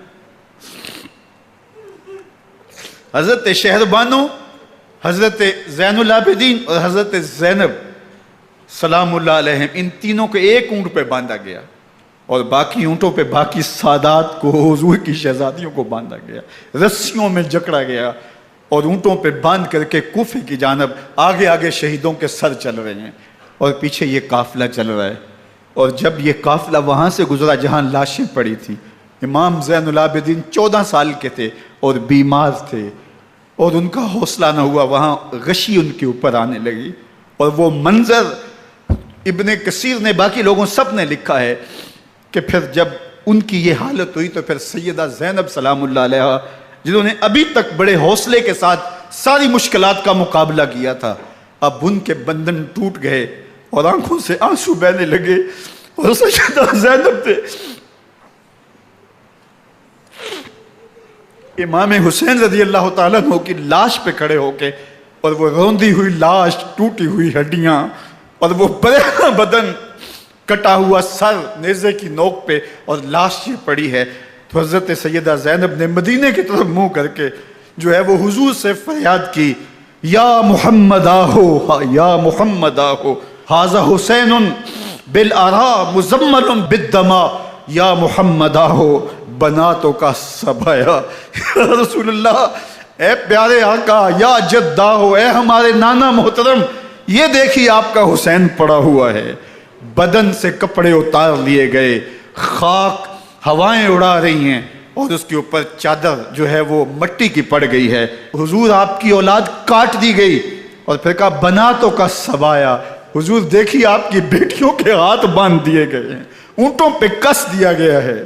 حضرت شہربانو، حضرت زین العابدین اور حضرت زینب سلام اللہ علیہ، ان تینوں کو ایک اونٹ پہ باندھا گیا، اور باقی اونٹوں پہ باقی سادات کو، حضور کی شہزادیوں کو باندھا گیا، رسیوں میں جکڑا گیا، اور اونٹوں پہ باندھ کر کے کوفے کی جانب آگے آگے شہیدوں کے سر چل رہے ہیں، اور پیچھے یہ قافلہ چل رہا ہے۔ اور جب یہ قافلہ وہاں سے گزرا جہاں لاشیں پڑی تھیں، امام زین العابدین 14 سال کے تھے اور بیمار تھے، اور ان کا حوصلہ نہ ہوا، وہاں غشی ان کے اوپر آنے لگی، اور وہ منظر ابن کثیر نے، باقی لوگوں سب نے لکھا ہے کہ پھر جب ان کی یہ حالت ہوئی تو پھر سیدہ زینب سلام اللہ علیہ، جنہوں نے ابھی تک بڑے حوصلے کے ساتھ ساری مشکلات کا مقابلہ کیا تھا، اب ان کے بندن ٹوٹ گئے اور آنکھوں سے آنسو بہنے لگے، اور سیدہ زینب تھے امام حسین رضی اللہ تعالیٰ عنہ کی لاش پہ کھڑے ہو کے، اور وہ روندی ہوئی لاش، ٹوٹی ہوئی ہڈیاں، اور وہ برینا بدن، کٹا ہوا سر نیزے کی نوک پہ، اور لاش یہ پڑی ہے۔ تو حضرت سیدہ زینب نے مدینے کی طرف منہ کر کے جو ہے وہ حضور سے فریاد کی، یا محمد آہو، یا محمد آہو، ھذا حسین بالآراء مزمل بالدماء، یا محمد آہو بناتوں کا سبایا۔ یا رسول اللہ، اے پیارے آقا، یا جد آہو، اے ہمارے نانا محترم، یہ دیکھیے آپ کا حسین پڑا ہوا ہے۔ بدن سے کپڑے اتار لیے گئے، خاک ہوائیں اڑا رہی ہیں، اور اس کے اوپر چادر جو ہے وہ مٹی کی پڑ گئی ہے۔ حضور آپ کی اولاد کاٹ دی گئی، اور پھر کہا بناتوں کا سبایا، حضور دیکھیے آپ کی بیٹیوں کے ہاتھ باندھ دیے گئے ہیں، اونٹوں پہ کس دیا گیا ہے،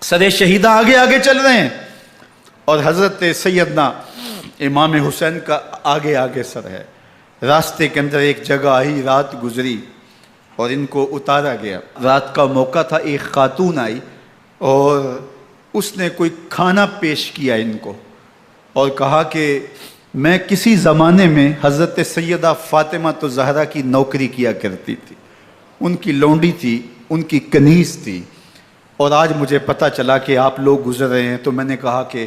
سر شہیدہ آگے آگے چل رہے ہیں، اور حضرت سیدنا امام حسین کا آگے آگے سر ہے۔ راستے کے اندر ایک جگہ آئی، رات گزری اور ان کو اتارا گیا۔ رات کا موقع تھا، ایک خاتون آئی اور اس نے کوئی کھانا پیش کیا ان کو، اور کہا کہ میں کسی زمانے میں حضرت سیدہ فاطمہ تو زہرا کی نوکری کیا کرتی تھی، ان کی لونڈی تھی، ان کی کنیز تھی، اور آج مجھے پتہ چلا کہ آپ لوگ گزر رہے ہیں، تو میں نے کہا کہ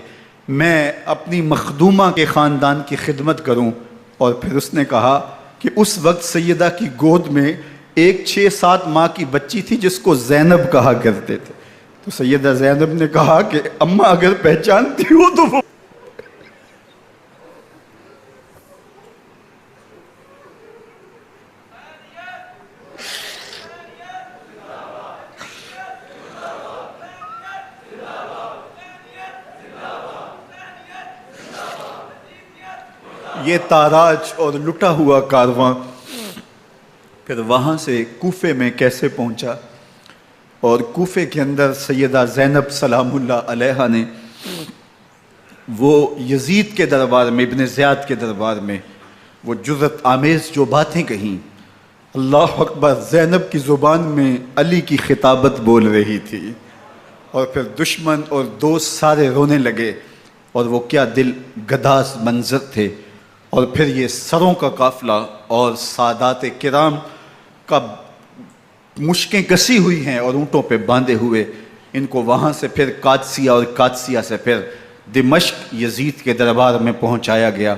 میں اپنی مخدومہ کے خاندان کی خدمت کروں۔ اور پھر اس نے کہا کہ اس وقت سیدہ کی گود میں ایک 6-7 ماہ کی بچی تھی جس کو زینب کہا کرتے تھے۔ تو سیدہ زینب نے کہا کہ اماں اگر پہچانتی ہو تو وہ یہ تاراج اور لٹا ہوا کارواں پھر وہاں سے کوفے میں کیسے پہنچا، اور کوفے کے اندر سیدہ زینب سلام اللہ علیہا نے وہ یزید کے دربار میں، ابن زیاد کے دربار میں وہ جرأت آمیز جو باتیں کہیں، اللہ اکبر، زینب کی زبان میں علی کی خطابت بول رہی تھی، اور پھر دشمن اور دوست سارے رونے لگے، اور وہ کیا دل گداز منظر تھے۔ اور پھر یہ سروں کا قافلہ اور سادات کرام کا مشکیں کسی ہوئی ہیں اور اونٹوں پہ باندھے ہوئے، ان کو وہاں سے پھر قادسیہ، اور قادسیہ سے پھر دمشق یزید کے دربار میں پہنچایا گیا،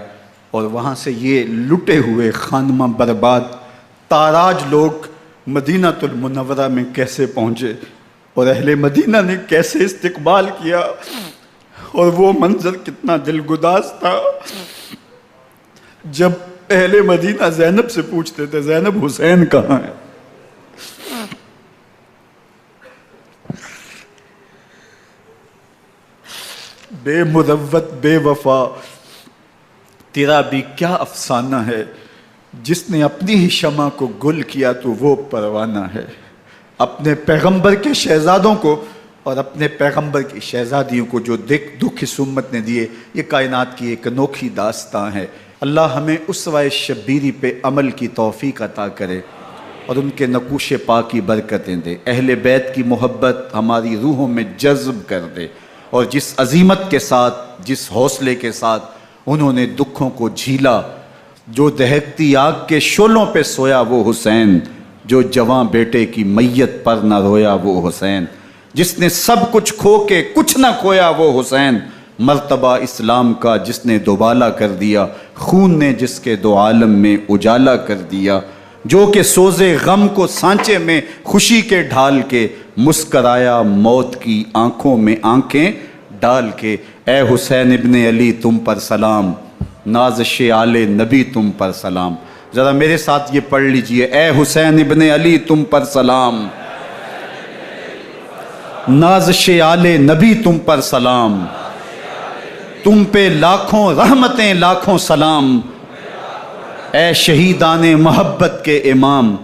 اور وہاں سے یہ لٹے ہوئے خانمہ برباد تاراج لوگ مدینہ المنورہ میں کیسے پہنچے، اور اہل مدینہ نے کیسے استقبال کیا، اور وہ منظر کتنا دلگداز تھا جب اہل مدینہ زینب سے پوچھتے تھے زینب حسین کہاں ہے؟ بے مروت بے وفا تیرا بھی کیا افسانہ ہے، جس نے اپنی ہی شمع کو گل کیا تو وہ پروانہ ہے۔ اپنے پیغمبر کے شہزادوں کو اور اپنے پیغمبر کی شہزادیوں کو جو دکھ اس امت نے دیے، یہ کائنات کی ایک انوکھی داستان ہے۔ اللہ ہمیں اسوہ شبیری پہ عمل کی توفیق عطا کرے اور ان کے نقوش پاک کی برکتیں دے، اہل بیت کی محبت ہماری روحوں میں جذب کر دے، اور جس عظیمت کے ساتھ، جس حوصلے کے ساتھ انہوں نے دکھوں کو جھیلا، جو دہکتی آگ کے شعلوں پہ سویا وہ حسین، جو جواں بیٹے کی میت پر نہ رویا وہ حسین، جس نے سب کچھ کھو کے کچھ نہ کھویا وہ حسین، مرتبہ اسلام کا جس نے دوبالا کر دیا، خون نے جس کے دو عالم میں اجالا کر دیا، جو کہ سوزے غم کو سانچے میں خوشی کے ڈھال کے مسکرایا موت کی آنکھوں میں آنکھیں ڈال کے۔ اے حسین ابن علی تم پر سلام، نازش آل نبی تم پر سلام۔ ذرا میرے ساتھ یہ پڑھ لیجئے، اے حسین ابن علی تم پر سلام، نازش آل نبی تم پر سلام، تم پہ لاکھوں رحمتیں لاکھوں سلام، اے شہیدان محبت کے امام،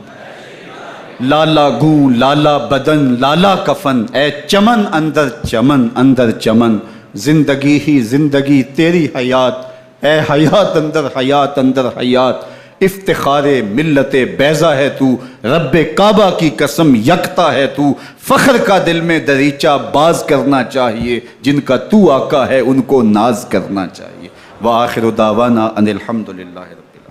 لالا گوں لالا بدن لالا کفن، اے چمن اندر چمن، زندگی ہی زندگی تیری حیات اے حیات اندر حیات اندر حیات، افتخار ملت بیضا ہے تو، رب کعبہ کی قسم یکتا ہے تو، فخر کا دل میں دریچہ باز کرنا چاہیے، جن کا تو آقا ہے ان کو ناز کرنا چاہیے۔ وآخر دعوانا ان الحمد للہ رب العالمین۔